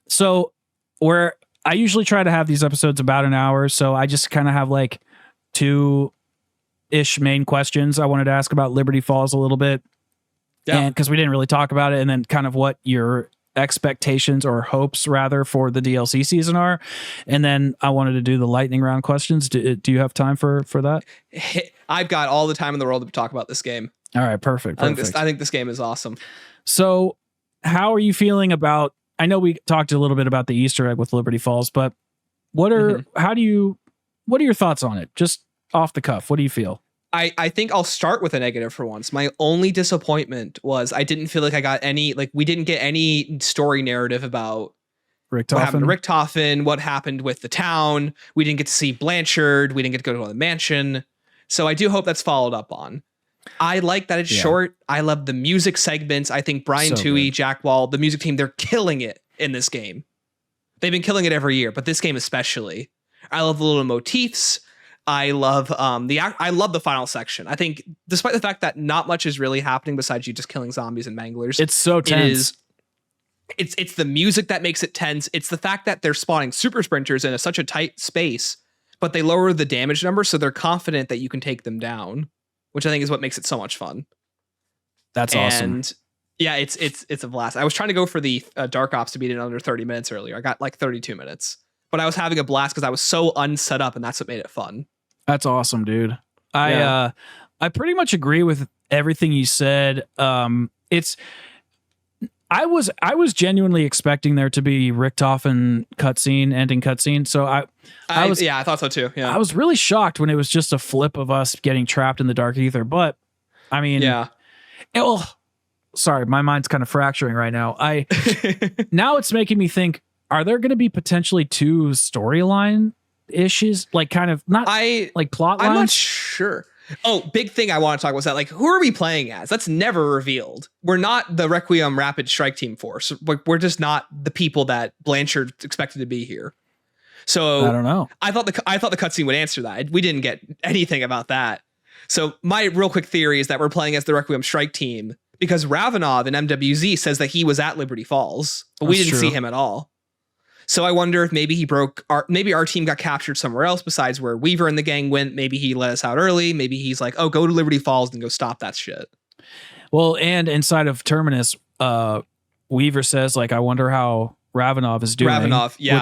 So where I usually try to have these episodes about an hour. So I just kind of have like 2-ish main questions I wanted to ask about Liberty Falls a little bit. Yeah. And because we didn't really talk about it, and then kind of what your expectations or hopes rather for the DLC season are, and then I wanted to do the lightning round questions. Do you have time for that? I've got all the time in the world to talk about this game. All right, perfect. I think this game is awesome. So how are you feeling about, I know we talked a little bit about the Easter egg with Liberty Falls, but what are your thoughts on it? Just off the cuff, what do you feel? I think I'll start with a negative for once. My only disappointment was I didn't feel like I got any, like we didn't get any story narrative about what happened to Richtofen, what happened with the town. We didn't get to see Blanchard. We didn't get to go to the mansion. So I do hope that's followed up on. I like that it's short. I love the music segments. I think Brian Toohey, Jack Wall, the music team, they're killing it in this game. They've been killing it every year, but this game especially. I love the little motifs. I love the final section. I think despite the fact that not much is really happening besides you just killing zombies and manglers, it's so tense. It's the music that makes it tense. It's the fact that they're spawning super sprinters in such a tight space, but they lower the damage number, so they're confident that you can take them down, which I think is what makes it so much fun. That's awesome. And yeah, it's a blast. I was trying to go for the Dark Ops to beat it in under 30 minutes earlier. I got like 32 minutes, but I was having a blast because I was so unset up, and that's what made it fun. That's awesome, dude. I pretty much agree with everything you said. I was genuinely expecting there to be Richtofen ending cutscene. So I thought so too. Yeah. I was really shocked when it was just a flip of us getting trapped in the dark ether. But I mean, sorry, my mind's kind of fracturing right now. Now it's making me think, are there going to be potentially 2 storyline issues, like kind of not like plot lines? I'm not sure. Oh, big thing I want to talk about is that, like, who are we playing as? That's never revealed. We're not the Requiem Rapid Strike Team Force. We're just not the people that Blanchard expected to be here. So I don't know. I thought the cutscene would answer that. We didn't get anything about that. So my real quick theory is that we're playing as the Requiem Strike Team because Ravenov in MWZ says that he was at Liberty Falls, but we didn't see him at all. So I wonder if maybe maybe our team got captured somewhere else besides where Weaver and the gang went. Maybe he let us out early. Maybe he's like, oh, go to Liberty Falls and go stop that shit. Well, and inside of Terminus, Weaver says, like, I wonder how Ravenov is doing. Ravenov, yeah.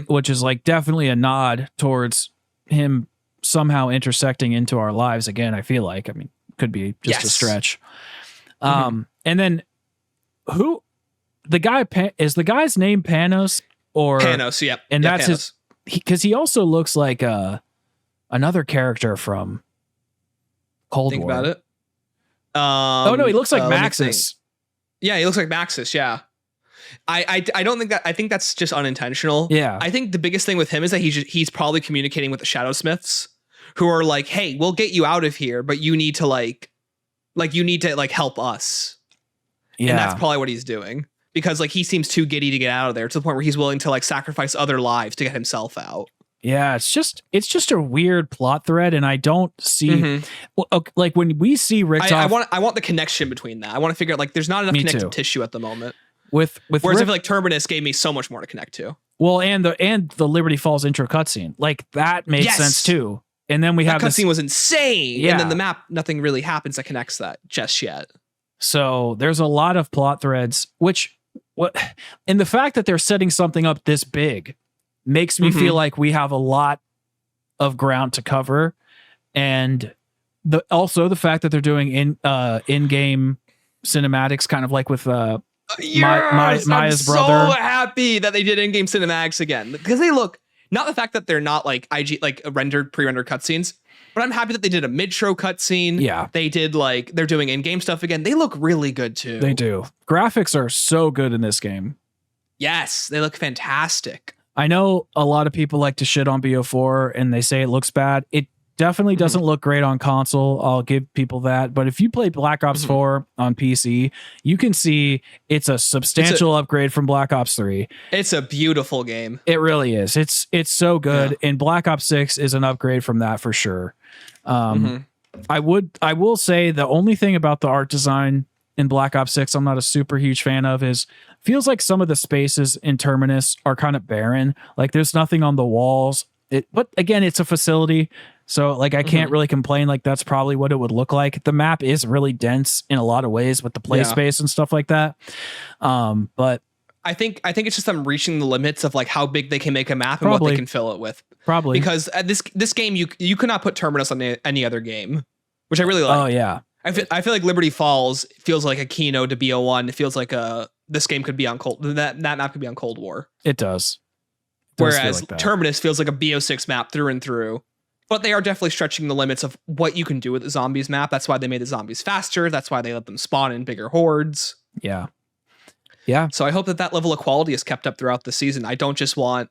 Which is like definitely a nod towards him somehow intersecting into our lives again. I feel like, I mean, could be just a stretch. And then the guy's name Panos? Or Panos, yeah. And yeah, that's Panos. because he also looks like another character from Cold War. Think about it. Oh no, he looks like Maxis. Yeah, he looks like Maxis. Yeah, I don't think that. I think that's just unintentional. Yeah, I think the biggest thing with him is that he's probably communicating with the Shadow Smiths, who are like, hey, we'll get you out of here, but you need to like help us. Yeah, and that's probably what he's doing. Because like he seems too giddy to get out of there to the point where he's willing to like sacrifice other lives to get himself out. Yeah, it's just a weird plot thread, and I don't see like when we see Richtof. I want the connection between that. I want to figure out like there's not enough connective tissue at the moment. Whereas I feel like Terminus gave me so much more to connect to. Well, and the Liberty Falls intro cutscene, like that made sense too. And then we have cutscene was insane. Yeah. And then the map, nothing really happens that connects that just yet. So there's a lot of plot threads, and the fact that they're setting something up this big makes me feel like we have a lot of ground to cover. And also the fact that they're doing in-game cinematics, kind of like with Maya's brother. I'm so happy that they did in-game cinematics again, because they look, not the fact that they're not like pre-rendered cutscenes, but I'm happy that they did a mid-show cutscene. Yeah. They did they're doing in-game stuff again. They look really good too. They do. Graphics are so good in this game. Yes, they look fantastic. I know a lot of people like to shit on BO4 and they say it looks bad. It definitely doesn't look great on console. I'll give people that. But if you play Black Ops 4 on PC, you can see it's a substantial upgrade from Black Ops 3. It's a beautiful game. It really is. It's so good. Yeah. And Black Ops 6 is an upgrade from that for sure. I will say the only thing about the art design in Black Ops 6 I'm not a super huge fan of is feels like some of the spaces in Terminus are kind of barren. Like there's nothing on the walls. But again, it's a facility. So like I can't really complain. Like that's probably what it would look like. The map is really dense in a lot of ways with the play space and stuff like that. But I think it's just them reaching the limits of like how big they can make a map and what they can fill it with. Probably because at this game you could not put Terminus on any other game, which I really like. Oh yeah, I feel like Liberty Falls feels like a keynote to BO1. It feels like this game could be on that map could be on Cold War. It does. Whereas Terminus feels like a BO6 map through and through. But they are definitely stretching the limits of what you can do with the zombies map. That's why they made the zombies faster. That's why they let them spawn in bigger hordes. Yeah. Yeah. So I hope that level of quality is kept up throughout the season. I don't just want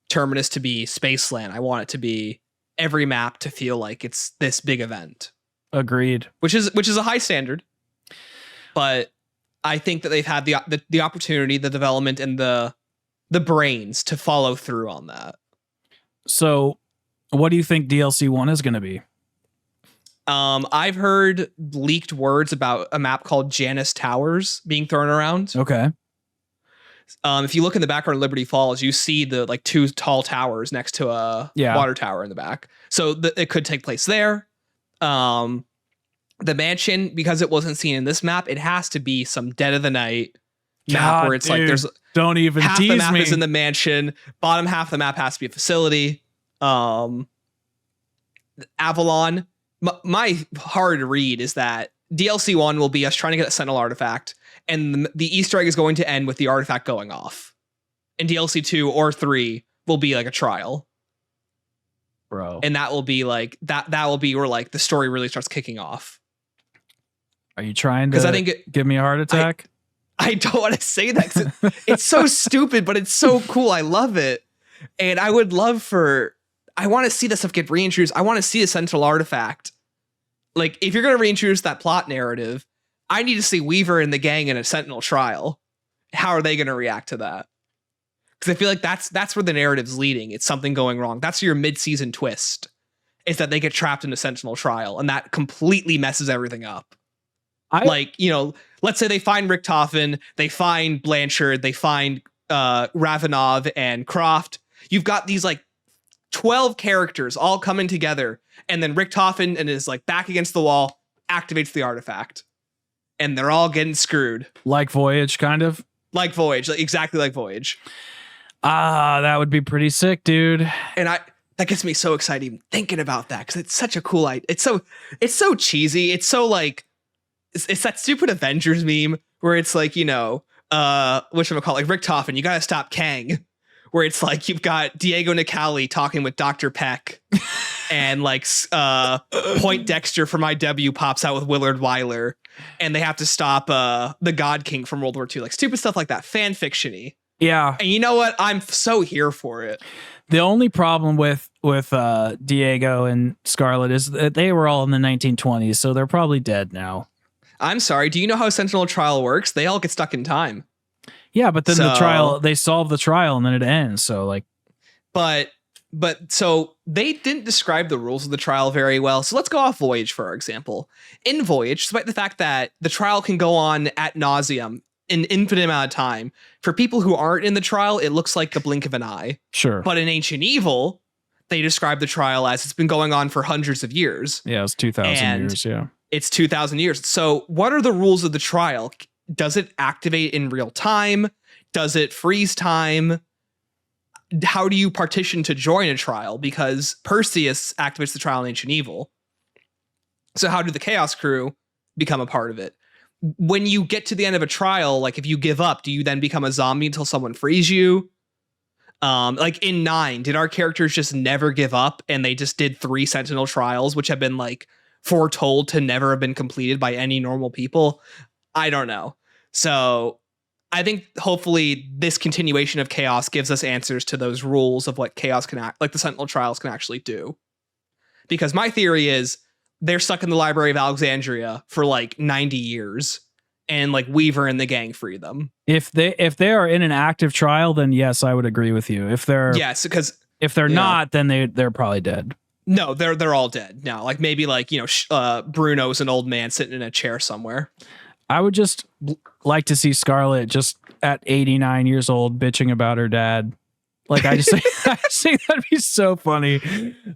Terminus to be Spaceland. I want it to be every map to feel like it's this big event. Agreed. Which is a high standard. But I think that they've had the opportunity, the development, and the brains to follow through on that. So what do you think DLC 1 is going to be? I've heard leaked words about a map called Janus Towers being thrown around. Okay. If you look in the background of Liberty Falls, you see the like two tall towers next to a water tower in the back. So it could take place there. The mansion, because it wasn't seen in this map, it has to be some dead of the night map where it's like there's don't even half tease the map me. Is in the mansion. Bottom half of the map has to be a facility. Avalon. My hard read is that DLC 1 will be us trying to get a Sentinel artifact, and the Easter egg is going to end with the artifact going off. And DLC 2 or 3 will be like a trial. Bro. And that will be like that will be where like the story really starts kicking off. Are you trying to give me a heart attack? I don't want to say that 'cause it's so stupid, but it's so cool. I love it. And I would love I want to see this stuff get reintroduced. I want to see a Sentinel artifact. Like, if you're going to reintroduce that plot narrative, I need to see Weaver and the gang in a Sentinel trial. How are they going to react to that? Because I feel like that's where the narrative's leading. It's something going wrong. That's your mid-season twist, is that they get trapped in a Sentinel trial, and that completely messes everything up. Like, you know, let's say they find Richtofen, they find Blanchard, they find Ravenov and Croft. You've got these like 12 characters all coming together, and then Richtofen and his like back against the wall activates the artifact, and they're all getting screwed. Like Voyage, kind of. Like Voyage, like exactly like Voyage. That would be pretty sick, dude. And that gets me so excited even thinking about that, because it's such a cool idea. It's so cheesy. It's so like it's that stupid Avengers meme where it's like, you know, whatchamacallit, like Richtofen, you gotta stop Kang. Where it's like you've got Diego Nicali talking with Dr. Peck, and like Point Dexter from IW pops out with Willard Wyler, and they have to stop the God King from World War II. Like stupid stuff like that, fan fiction-y. Yeah. And you know what? I'm so here for it. The only problem with Diego and Scarlet is that they were all in the 1920s, so they're probably dead now. I'm sorry. Do you know how Sentinel Trial works? They all get stuck in time. Yeah, but then the trial, they solve the trial and then it ends. So like, but so they didn't describe the rules of the trial very well. So let's go off Voyage for our example. In Voyage, despite the fact that the trial can go on ad nauseum an infinite amount of time, for people who aren't in the trial, it looks like the blink of an eye. Sure. But in Ancient Evil, they describe the trial as it's been going on for hundreds of years. Yeah, it's 2,000 years. Yeah. It's 2,000 years. So what are the rules of the trial? Does it activate in real time? Does it freeze time? How do you partition to join a trial? Because Perseus activates the trial in Ancient Evil. So how do the Chaos Crew become a part of it? When you get to the end of a trial, like if you give up, do you then become a zombie until someone frees you? Like in 9, did our characters just never give up and they just did 3 Sentinel trials, which have been like foretold to never have been completed by any normal people? I don't know. So I think hopefully this continuation of Chaos gives us answers to those rules of what Chaos can act, like the Sentinel trials can actually do. Because my theory is they're stuck in the Library of Alexandria for like 90 years, and like Weaver and the gang free them. If they are in an active trial, then yes, I would agree with you. If they're if they're not, then they're probably dead. No, they're all dead now. Like maybe like, you know, Bruno's an old man sitting in a chair somewhere. I would just like to see Scarlet just at 89 years old bitching about her dad. Like I just think that'd be so funny.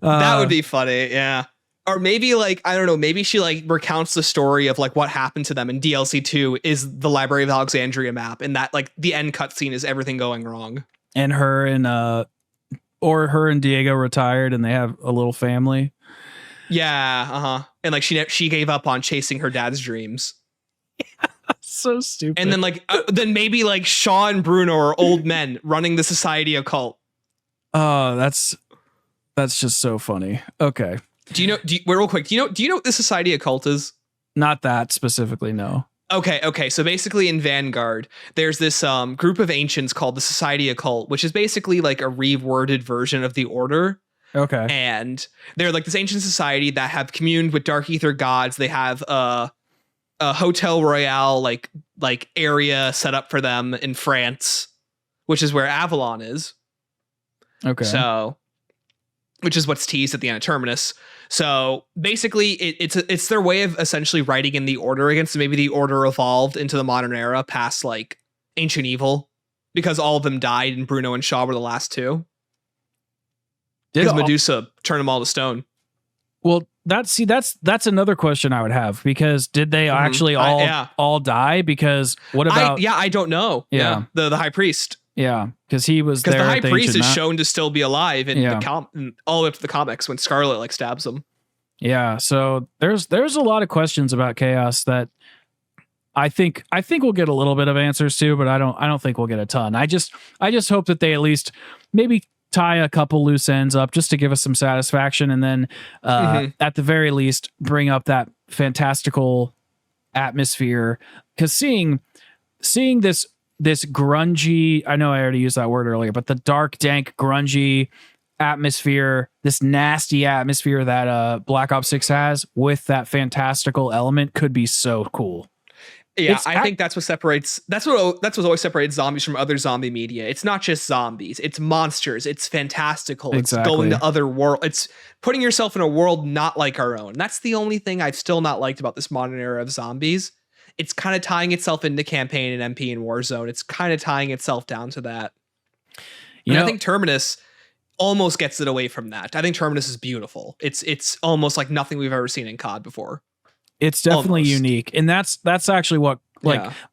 That would be funny, yeah. Or maybe like, I don't know, maybe she like recounts the story of like what happened to them in DLC 2 is the Library of Alexandria map, and that like the end cutscene is everything going wrong. And her and Diego retired and they have a little family. Yeah, And like she gave up on chasing her dad's dreams. So stupid. And then like then maybe like Shaw and Bruno are old men running the Society occult. Oh, that's just so funny. Okay. Real quick, do you know what the Society occult is? Not that specifically, no. Okay. So basically in Vanguard, there's this group of ancients called the Society occult, which is basically like a reworded version of the Order. Okay. And they're like this ancient society that have communed with Dark Ether gods. They have a Hotel Royale like area set up for them in France, which is where Avalon is. Okay. So, which is what's teased at the end of Terminus. So basically, it's their way of essentially writing in the Order again. So maybe the Order evolved into the modern era past like Ancient Evil, because all of them died and Bruno and Shaw were the last 2. Because Medusa turned them all to stone. Well, that's another question I would have, because did they actually all die? Because what about? I don't know. Yeah. The High Priest. Yeah, because he was there. Because the High Priest is shown to still be alive in all the way up to the comics when Scarlet like stabs him. Yeah, so there's a lot of questions about Chaos that I think we'll get a little bit of answers to, but I don't think we'll get a ton. I just hope that they at least maybe tie a couple loose ends up just to give us some satisfaction, and then at the very least bring up that fantastical atmosphere. Because seeing this grungy, I know I already used that word earlier, but the dark, dank, grungy atmosphere, this nasty atmosphere that Black Ops 6 has with that fantastical element could be so cool. Yeah, I think that's what always separates zombies from other zombie media. It's not just zombies, it's monsters, it's fantastical, exactly. It's going to other world, it's putting yourself in a world not like our own. That's the only thing I've still not liked about this modern era of zombies. It's kind of tying itself into campaign and MP and Warzone. It's kind of tying itself down to that. And I think Terminus almost gets it away from that. I think Terminus is beautiful. It's almost like nothing we've ever seen in COD before. It's definitely unique. And that's actually what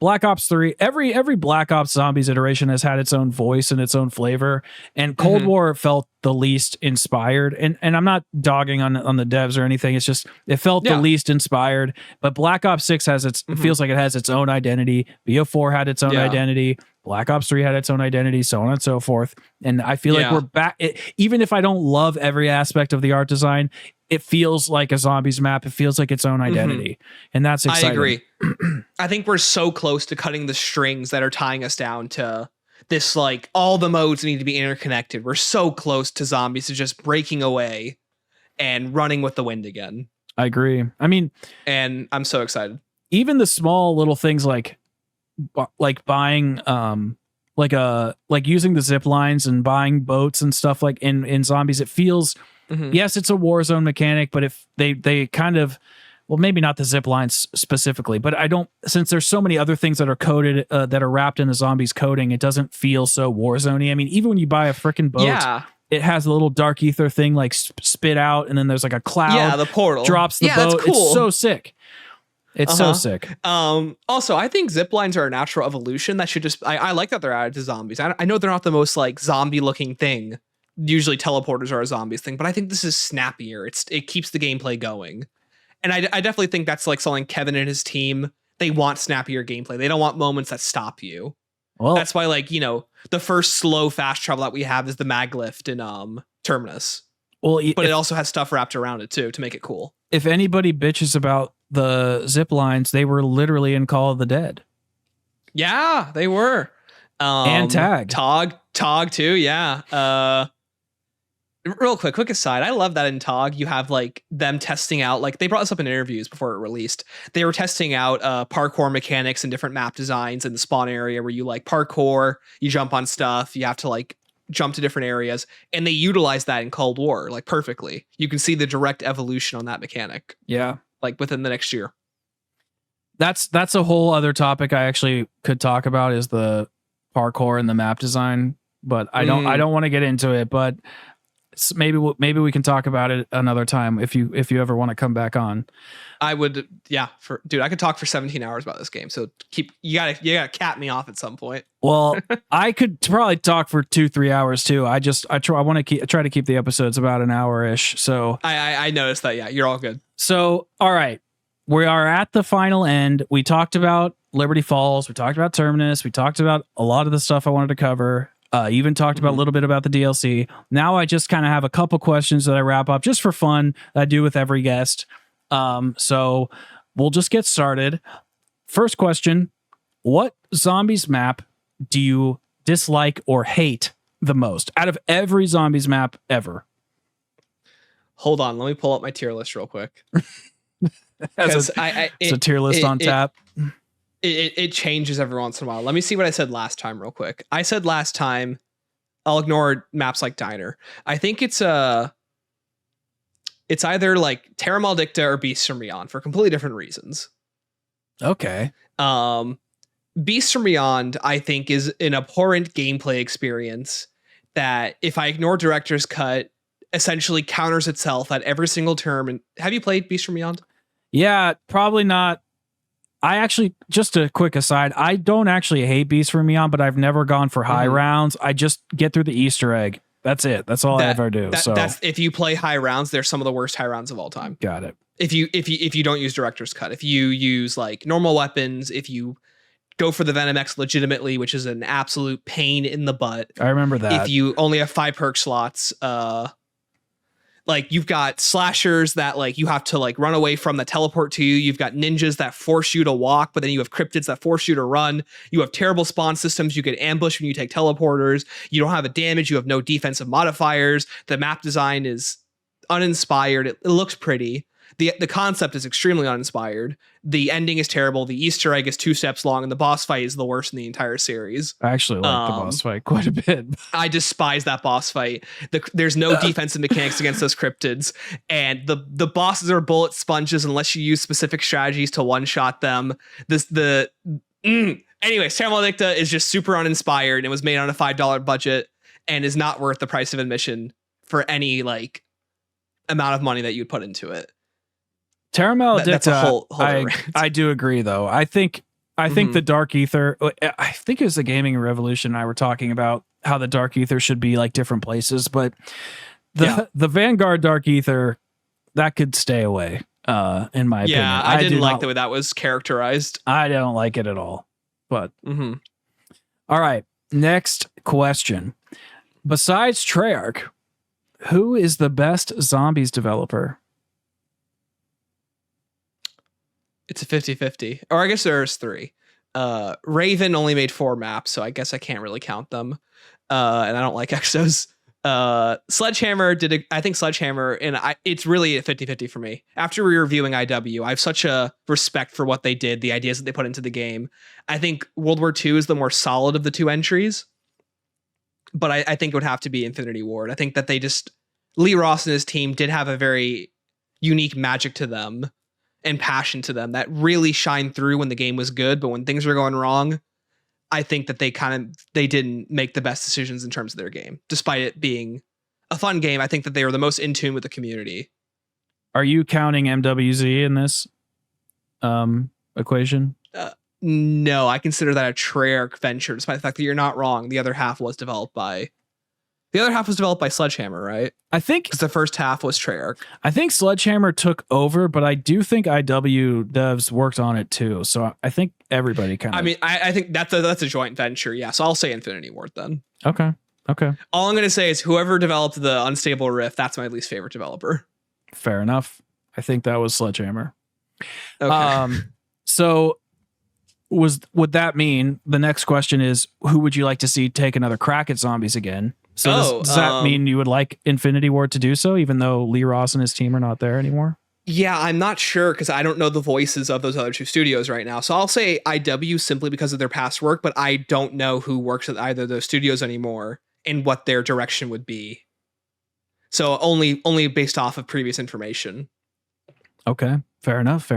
Black Ops 3, every Black Ops Zombies iteration has had its own voice and its own flavor. And Cold War felt the least inspired. And I'm not dogging on the devs or anything. It's just it felt the least inspired. But Black Ops 6 has it feels like it has its own identity. BO4 had its own identity. Black Ops 3 had its own identity, so on and so forth. And I feel like we're back. Even if I don't love every aspect of the art design, it feels like a zombies map. It feels like its own identity. And that's exciting. I agree. I think we're so close to cutting the strings that are tying us down to this, like, all the modes need to be interconnected. We're so close to zombies to just breaking away and running with the wind again. I agree. I mean, and I'm so excited. Even the small little things like buying like using the zip lines and buying boats and stuff like in zombies, it feels yes, it's a Warzone mechanic, but if they kind of, well, maybe not the zip lines specifically, but I don't, since there's so many other things that are coded that are wrapped in the zombies coding, it doesn't feel so Warzone-y. I mean, even when you buy a freaking boat, it has a little dark ether thing like spit out, and then there's like a cloud the portal drops the boat. That's cool. It's so sick. It's so sick. Also, I think zip lines are a natural evolution that should just, I like that they're added to zombies. I know they're not the most like zombie looking thing. Usually teleporters are a zombies thing, but I think this is snappier. It keeps the gameplay going. And I definitely think that's like something Kevin and his team, they want snappier gameplay. They don't want moments that stop you. Well, that's why, like, the first slow fast travel that we have is the mag lift in Terminus. Well, but it also has stuff wrapped around it too to make it cool. If anybody bitches about the zip lines, they were literally in Call of the Dead. Yeah, they were. And Tag. Tog too, yeah. Real quick aside, I love that in TOG you have like them testing out, like they brought this up in interviews before it released. They were testing out parkour mechanics and different map designs in the spawn area where you like parkour, you jump on stuff, you have to like jump to different areas, and they utilize that in Cold War like perfectly. You can see the direct evolution on that mechanic. Yeah, like within the next year. That's a whole other topic I actually could talk about, is the parkour and the map design, but I don't want to get into it, but maybe we can talk about it another time if you ever want to come back on. I would, yeah. I could talk for 17 hours about this game. So you gotta cap me off at some point. Well, I could probably talk for 2-3 hours too. I want to try to keep the episodes about an hour-ish. So I noticed that. Yeah, you're all good. So all right, we are at the final end. We talked about Liberty Falls. We talked about Terminus. We talked about a lot of the stuff I wanted to cover. Even talked about a little bit about the DLC. Now I just kind of have a couple questions that I wrap up just for fun that I do with every guest. So we'll just get started. First question: what zombies map do you dislike or hate the most out of every zombies map ever? Hold on, let me pull up my tier list real quick. It's a tier list on tap. It changes every once in a while. Let me see what I said last time real quick. I said last time, I'll ignore maps like Diner. I think it's either like Terra Maldicta or Beasts from Beyond for completely different reasons. Okay. Beasts from Beyond, I think, is an abhorrent gameplay experience that, if I ignore Director's Cut, essentially counters itself at every single term. And have you played Beasts from Beyond? Yeah, probably not. I actually, just a quick aside, I don't actually hate Beasts from Beyond, but I've never gone for high rounds. I just get through the Easter egg. That's it. That's all I ever do. That's if you play high rounds, they're some of the worst high rounds of all time. Got it. If you don't use Director's Cut, if you use like normal weapons, if you go for the Venom X legitimately, which is an absolute pain in the butt. I remember that. If you only have 5 perk slots, Like you've got slashers that like you have to like run away from that teleport to you. You've got ninjas that force you to walk, but then you have cryptids that force you to run. You have terrible spawn systems. You get ambushed when you take teleporters. You don't have a damage. You have no defensive modifiers. The map design is uninspired. It looks pretty. The concept is extremely uninspired. The ending is terrible. The Easter egg is 2 steps long, and the boss fight is the worst in the entire series. I actually like the boss fight quite a bit. I despise that boss fight. There's no defensive mechanics against those cryptids, and the bosses are bullet sponges unless you use specific strategies to one-shot them. Anyways, Terra Maledicta is just super uninspired, and it was made on a $5 budget and is not worth the price of admission for any like amount of money that you'd put into it. Terra Maledicta, that's a whole I do agree, though. I think the Dark Ether, I think it was the Gaming Revolution and I were talking about how the Dark Ether should be like different places, but the Vanguard Dark Ether, that could stay away, in my opinion. Yeah, I didn't like the way that was characterized. I don't like it at all. But all right, next question. Besides Treyarch, who is the best zombies developer? It's a 50-50. Or I guess there's 3. Raven only made 4 maps, so I guess I can't really count them. And I don't like Exos. Sledgehammer I think Sledgehammer, and it's really a 50-50 for me. After reviewing IW, I have such a respect for what they did, the ideas that they put into the game. I think World War II is the more solid of the 2 entries. But I think it would have to be Infinity Ward. I think that Lee Ross and his team did have a very unique magic to them and passion to them that really shined through when the game was good, but when things were going wrong, I think that they didn't make the best decisions in terms of their game. Despite it being a fun game, I think that they were the most in tune with the community. Are you counting MWZ in this equation? No, I consider that a Treyarch venture, despite the fact that you're not wrong. The other half was developed by Sledgehammer, right? I think because the first half was Treyarch. I think Sledgehammer took over, but I do think IW devs worked on it too. So I think everybody kind of. I mean, I think that's a joint venture. Yeah, so I'll say Infinity Ward then. Okay. All I'm going to say is whoever developed the Unstable Rift, that's my least favorite developer. Fair enough. I think that was Sledgehammer. Okay. So would that mean the next question is who would you like to see take another crack at zombies again? So does that mean you would like Infinity Ward to do so, even though Lee Ross and his team are not there anymore? Yeah, I'm not sure because I don't know the voices of those other 2 studios right now. So I'll say IW simply because of their past work, but I don't know who works at either of those studios anymore and what their direction would be. So only based off of previous information. Okay, fair enough.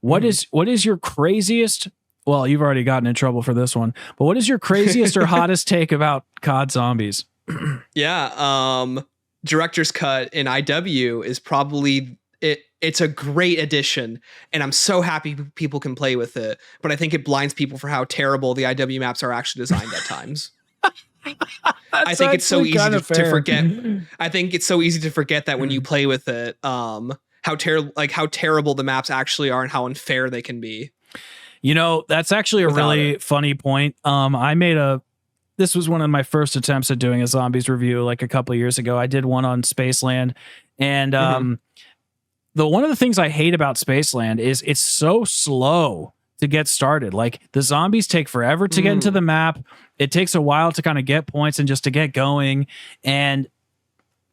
What is your craziest? Well, you've already gotten in trouble for this one, but what is your craziest or hottest take about COD Zombies? Yeah, director's cut in IW is probably it. It's a great addition, and I'm so happy people can play with it. But I think it blinds people for how terrible the IW maps are actually designed at times. I think it's so easy to forget. I think it's so easy to forget that when you play with it, how terrible the maps actually are and how unfair they can be. You know, that's actually a really funny point. This was one of my first attempts at doing a zombies review like a couple of years ago. I did one on Spaceland, and one of the things I hate about Spaceland is it's so slow to get started. Like the zombies take forever to get into the map. It takes a while to kind of get points and just to get going. And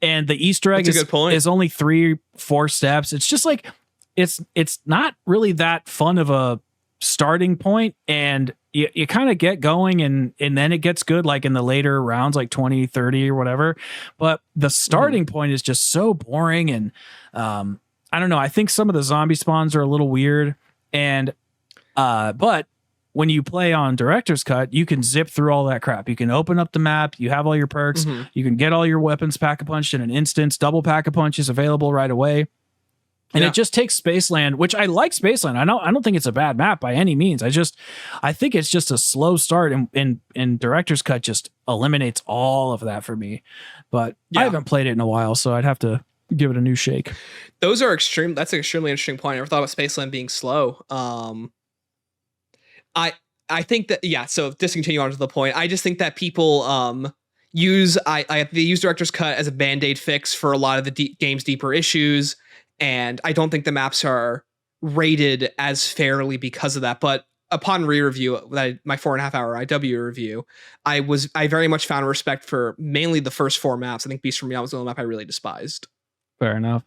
the Easter egg is only 3-4 steps. It's just like, it's not really that fun of a starting point, and you kind of get going and then it gets good like in the later rounds, like 20, 30 or whatever. But the starting point is just so boring. And I don't know. I think some of the zombie spawns are a little weird. And but when you play on Director's Cut, you can zip through all that crap. You can open up the map. You have all your perks. You can get all your weapons pack-a-punched in an instance. Double pack-a-punch is available right away. And it just takes Spaceland, which I like Spaceland. I don't think it's a bad map by any means. I think it's just a slow start, and Director's Cut just eliminates all of that for me. But I haven't played it in a while, so I'd have to give it a new shake. That's an extremely interesting point. I never thought about Spaceland being slow. I think that, so just continue on to the point. I just think that people, they use director's cut as a band-aid fix for a lot of the game's deeper issues, and I don't think the maps are rated as fairly because of that. But upon re-review, my 4.5 hour IW review, I very much found respect for mainly the first 4 maps. I think Beast from Beyond was the only map I really despised. Fair enough.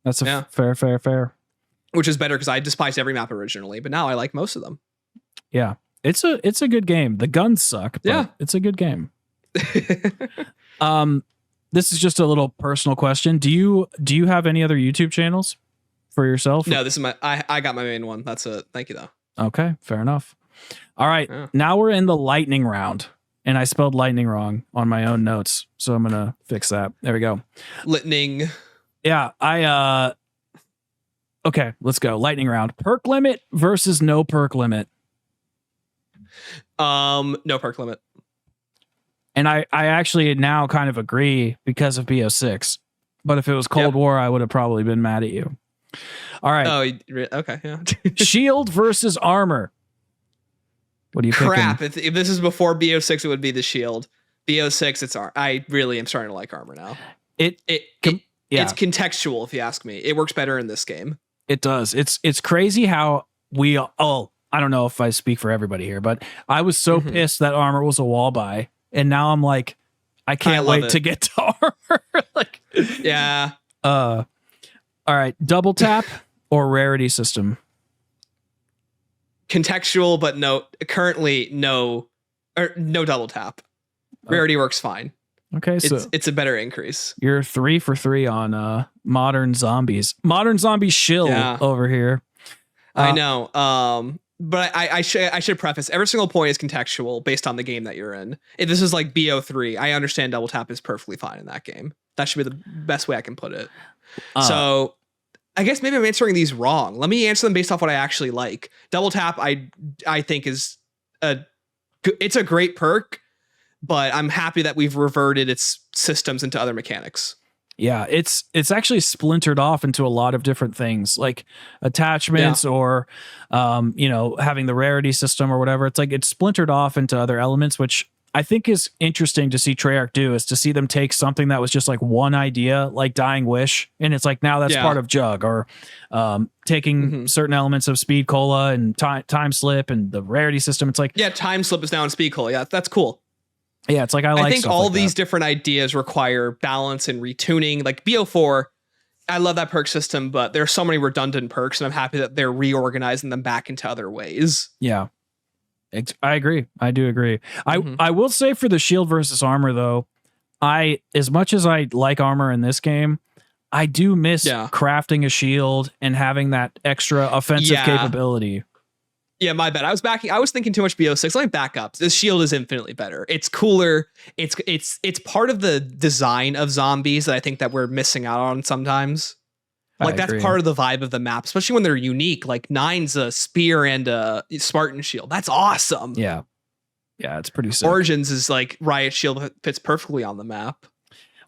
That's a fair. Which is better because I despised every map originally, but now I like most of them. Yeah, it's a good game. The guns suck, but it's a good game. This is just a little personal question. Do you have any other YouTube channels for yourself? No, this is I got my main one. That's it. Thank you though. Okay, fair enough. All right, now we're in the lightning round, and I spelled lightning wrong on my own notes, so I'm gonna fix that. There we go. Lightning. Yeah, okay, let's go. Lightning round. Perk limit versus no perk limit. No perk limit. And I actually now kind of agree because of BO6. But if it was Cold War, I would have probably been mad at you. All right. Oh, okay. Yeah. Shield versus armor. What do you think? Crap. If this is before BO6, it would be the shield. BO6, it's I really am starting to like armor now. It's contextual, if you ask me. It works better in this game. It does. It's crazy how I don't know if I speak for everybody here, but I was so pissed that armor was a wall buy. And now I'm like, I can't wait to get to armor. Yeah. All right. Double tap or rarity system? Contextual, but currently no double tap. Rarity works fine. Okay. So it's a better increase. You're 3 for 3 on modern zombies. Modern zombie shill over here. I know. But I should preface, every single point is contextual based on the game that you're in. If this is like BO3, I understand double tap is perfectly fine in that game. That should be the best way I can put it. So I guess maybe I'm answering these wrong. Let me answer them based off what I actually like. Double tap, I think it's a great perk, but I'm happy that we've reverted its systems into other mechanics. Yeah, it's actually splintered off into a lot of different things, like attachments or, having the rarity system or whatever. It's like it's splintered off into other elements, which I think is interesting to see Treyarch do, is to see them take something that was just like one idea, like Dying Wish, and it's like now that's part of Jug, or taking certain elements of Speed Cola and time slip and the rarity system. It's like time slip is now in Speed Cola. Yeah, that's cool. Yeah, it's like I think all like these different ideas require balance and retuning. Like BO4, I love that perk system, but there are so many redundant perks, and I'm happy that they're reorganizing them back into other ways. Yeah, I agree. I do agree. I will say for the shield versus armor, though, as much as I like armor in this game, I do miss crafting a shield and having that extra offensive capability. Yeah, my bad. I was thinking too much BO6. Let me back up. This shield is infinitely better. It's cooler. It's part of the design of zombies that I think that we're missing out on sometimes. Like that's part of the vibe of the map, especially when they're unique. Like 9's a spear and a Spartan shield. That's awesome. Yeah. Yeah, it's pretty sick. Origins is like Riot Shield fits perfectly on the map.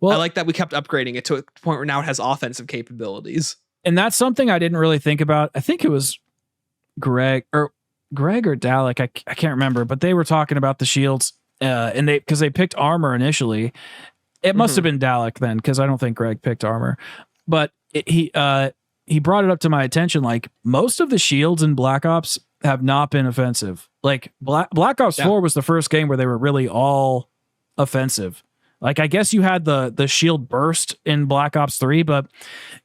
Well, I like that we kept upgrading it to a point where now it has offensive capabilities. And that's something I didn't really think about. I think it was Greg or Dalek, I can't remember, but they were talking about the shields, and because they picked armor initially. It must have been Dalek then, because I don't think Greg picked armor. But he brought it up to my attention, like most of the shields in Black Ops have not been offensive. Like Black Ops 4 was the first game where they were really all offensive. Like I guess you had the shield burst in Black Ops 3, but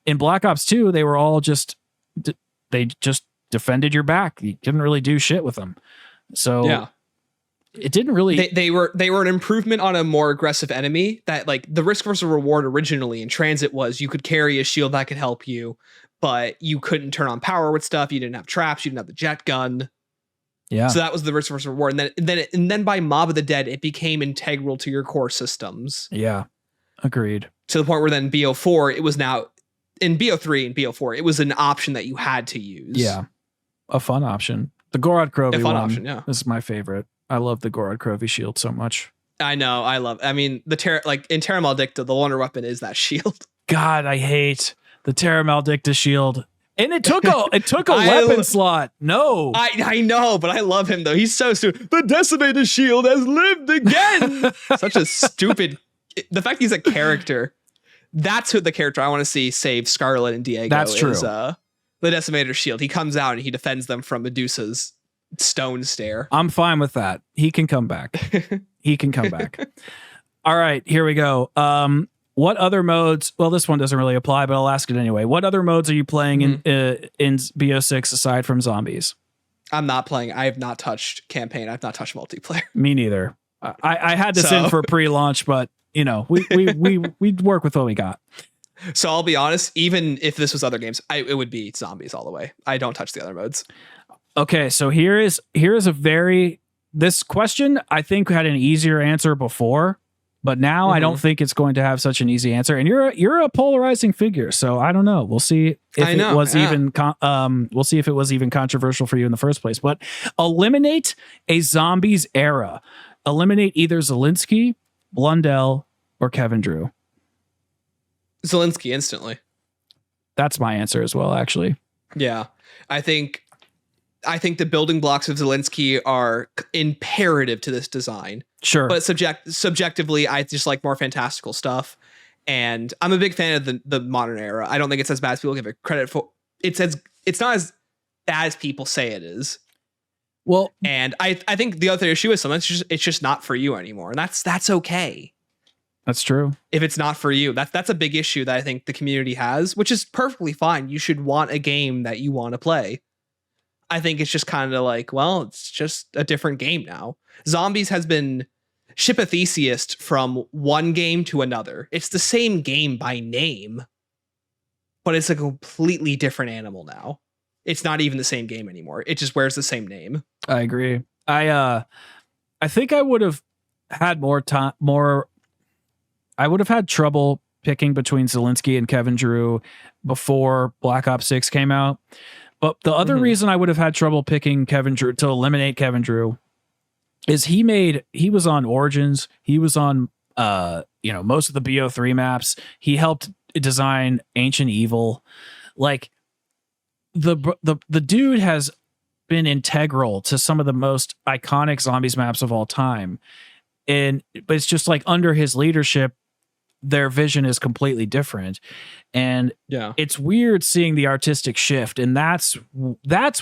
in Black Ops 2 they were all they just defended your back. You couldn't really do shit with them. So it didn't really. They were an improvement on a more aggressive enemy. That like the risk versus reward originally in Transit was you could carry a shield that could help you, but you couldn't turn on power with stuff. You didn't have traps. You didn't have the jet gun. Yeah. So that was the risk versus reward. And then by Mob of the Dead, it became integral to your core systems. Yeah. Agreed. To the point where then BO4, it was now in BO3 and BO4, it was an option that you had to use. Yeah. A fun option. The Gorod Krovi one option, this is my favorite. I love the Gorod Krovi shield so much. I know. I mean, in Terra Maldicta, the wonder weapon is that shield. God, I hate the Terra Maldicta shield. And it took a weapon slot. No. I know, but I love him though. He's so stupid. The Decimator shield has lived again. Such a stupid. The fact he's a character. That's who the character I want to see save Scarlet and Diego. That's true. Is, the Decimator shield. He comes out and he defends them from Medusa's stone stare. I'm fine with that. He can come back. He can come back. All right, here we go. What other modes? Well, this one doesn't really apply, but I'll ask it anyway. What other modes are you playing in BO6 aside from zombies? I'm not playing. I have not touched campaign. I've not touched multiplayer. Me neither. I had this in for pre-launch, but you know, we work with what we got. So I'll be honest. Even if this was other games, it would be zombies all the way. I don't touch the other modes. Okay, so here is this question I think had an easier answer before. But now I don't think it's going to have such an easy answer. And you're a polarizing figure, so I don't know. We'll see if it was even controversial for you in the first place. But eliminate a zombies era. Eliminate either Zelensky, Blundell, or Kevin Drew. Zelensky instantly. That's my answer as well, actually. Yeah, I think the building blocks of Zelensky are imperative to this design. Sure. But subjectively, I just like more fantastical stuff. And I'm a big fan of the modern era. I don't think it's as bad as people give it credit for. It's not as bad as people say it is. Well, and I think the other issue is sometimes it's just not for you anymore. And that's okay. That's true. If it's not for you, that's a big issue that I think the community has, which is perfectly fine. You should want a game that you want to play. I think it's just kind of like, well, it's just a different game now. Zombies has been Shipathesiast from one game to another. It's the same game by name, but it's a completely different animal now. It's not even the same game anymore. It just wears the same name. I agree. I think I would have had I would have had trouble picking between Zelensky and Kevin Drew before Black Ops 6 came out. But the other reason I would have had trouble picking Kevin Drew to eliminate Kevin Drew is he was on Origins. He was on, most of the BO3 maps. He helped design Ancient Evil. Like the dude has been integral to some of the most iconic zombies maps of all time. But it's just like under his leadership, their vision is completely different. And it's weird seeing the artistic shift. And that's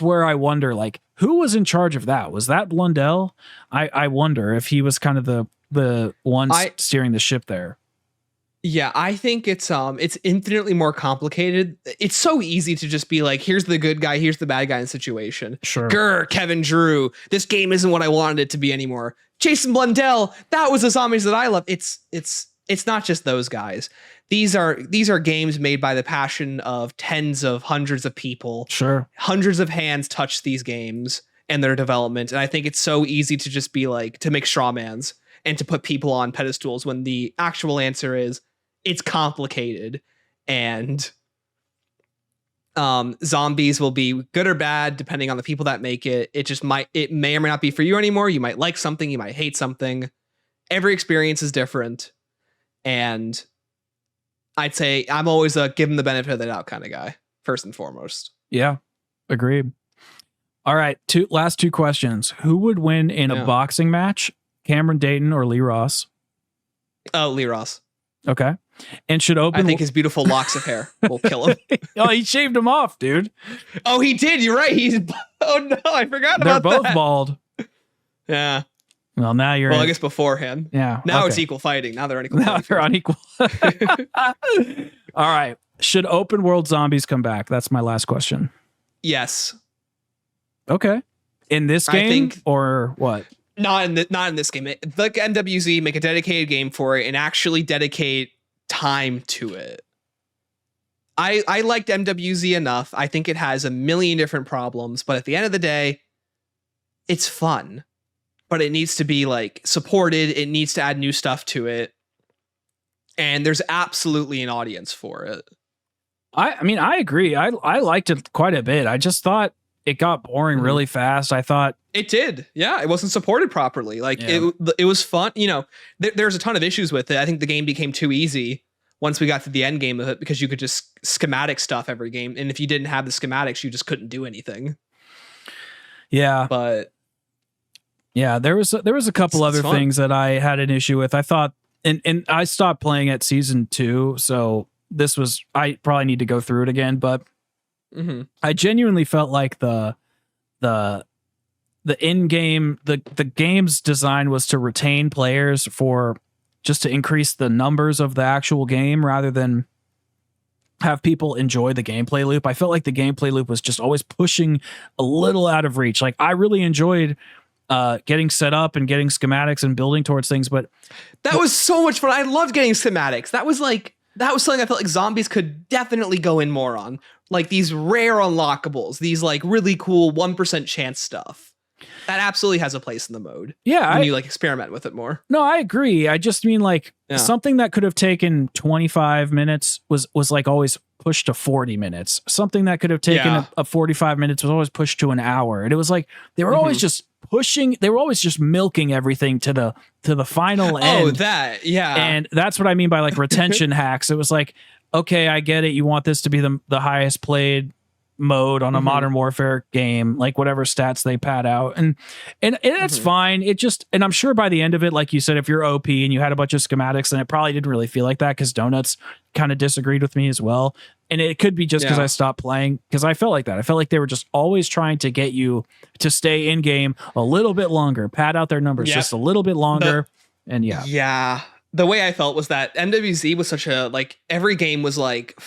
where I wonder, like, who was in charge of that? Was that Blundell? I wonder if he was kind of the one steering the ship there. Yeah, I think it's infinitely more complicated. It's so easy to just be like, here's the good guy, here's the bad guy in the situation. Sure. Grr, Kevin Drew, this game isn't what I wanted it to be anymore. Jason Blundell, that was the zombies that I love. It's not just those guys. These are games made by the passion of tens of hundreds of people. Sure. Hundreds of hands touch these games and their development. And I think it's so easy to just be like, to make straw mans and to put people on pedestals when the actual answer is it's complicated. And zombies will be good or bad depending on the people that make it. It may or may not be for you anymore. You might like something, you might hate something. Every experience is different. And I'd say I'm always a give them the benefit of the doubt kind of guy, first and foremost. Yeah, agreed. All right, last two questions. Who would win in a boxing match, Cameron Dayton or Lee Ross? Oh, Lee Ross. Okay. And should open... I think his beautiful locks of hair will kill him. Oh, he shaved them off, dude. Oh, he did. You're right. Oh, no, I forgot about that. They're both bald. Yeah. Well, now you're... Well, I guess beforehand. Yeah. Now it's equal fighting. Now they're unequal. Now they're unequal. All right. Should open world zombies come back? That's my last question. Yes. Okay. In this game or what? Not in this game. Like MWZ, make a dedicated game for it and actually dedicate time to it. I liked MWZ enough. I think it has a million different problems, but at the end of the day, it's fun. But it needs to be like supported. It needs to add new stuff to it. And there's absolutely an audience for it. I mean, I agree. I liked it quite a bit. I just thought it got boring really fast. I thought it did. Yeah, it wasn't supported properly. Like it was fun. You know, there's a ton of issues with it. I think the game became too easy, once we got to the end game of it, because you could just schematic stuff every game. And if you didn't have the schematics, you just couldn't do anything. Yeah. But yeah, there was a couple other things that I had an issue with. I thought, and I stopped playing at season 2. So I probably need to go through it again, but I genuinely felt like the in-game, the game's design was to retain players for just to increase the numbers of the actual game rather than have people enjoy the gameplay loop. I felt like the gameplay loop was just always pushing a little out of reach. Like I really enjoyed getting set up and getting schematics and building towards things, but that was so much fun. I loved getting schematics. That was something I felt like Zombies could definitely go in more on. Like these rare unlockables, these like really cool 1% chance stuff. That absolutely has a place in the mode. Yeah. When you like experiment with it more. No, I agree. I just mean like something that could have taken 25 minutes was like always pushed to 40 minutes. Something that could have taken a 45 minutes was always pushed to an hour. And it was like, they were always just pushing, they were always just milking everything to the final end. Oh, that, yeah. And that's what I mean by like retention hacks. It was like, okay, I get it. You want this to be the highest played mode on a Modern Warfare game, like whatever stats they pad out, and it's fine. It just, and I'm sure by the end of it, like you said, if you're OP and you had a bunch of schematics, then it probably didn't really feel like that, because Donuts kind of disagreed with me as well. And it could be just because I stopped playing, because I felt like that. I felt like they were just always trying to get you to stay in game a little bit longer, pad out their numbers just a little bit longer. The way I felt was that MWZ was such a, like, every game was like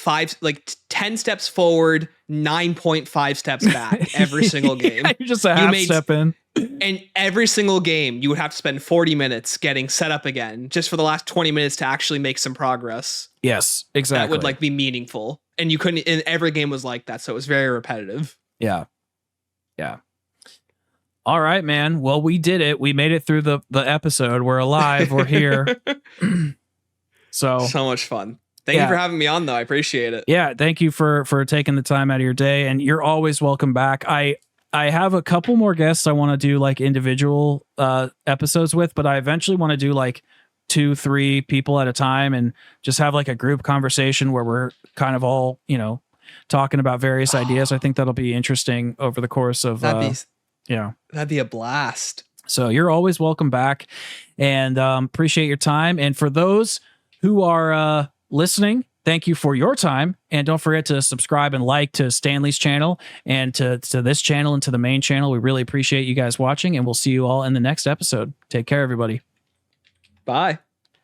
10 steps forward, 9.5 steps back every single game. You're just a half step in. And every single game, you would have to spend 40 minutes getting set up again just for the last 20 minutes to actually make some progress. Yes, exactly. That would like be meaningful. And you couldn't, and every game was like that. So it was very repetitive. Yeah. Yeah. All right, man. Well, we did it. We made it through the episode. We're alive. We're here. So much fun. Thank you for having me on, though. I appreciate it. Yeah, thank you for taking the time out of your day, and you're always welcome back. I have a couple more guests I want to do like individual episodes with, but I eventually want to do like 2-3 people at a time and just have like a group conversation where we're kind of all, talking about various ideas. I think that'll be interesting over the course of that'd be a blast. So you're always welcome back, and appreciate your time. And for those who are listening, thank you for your time. And don't forget to subscribe and like to Stanley's channel and to this channel and to the main channel. We really appreciate you guys watching, and we'll see you all in the next episode. Take care, everybody. Bye.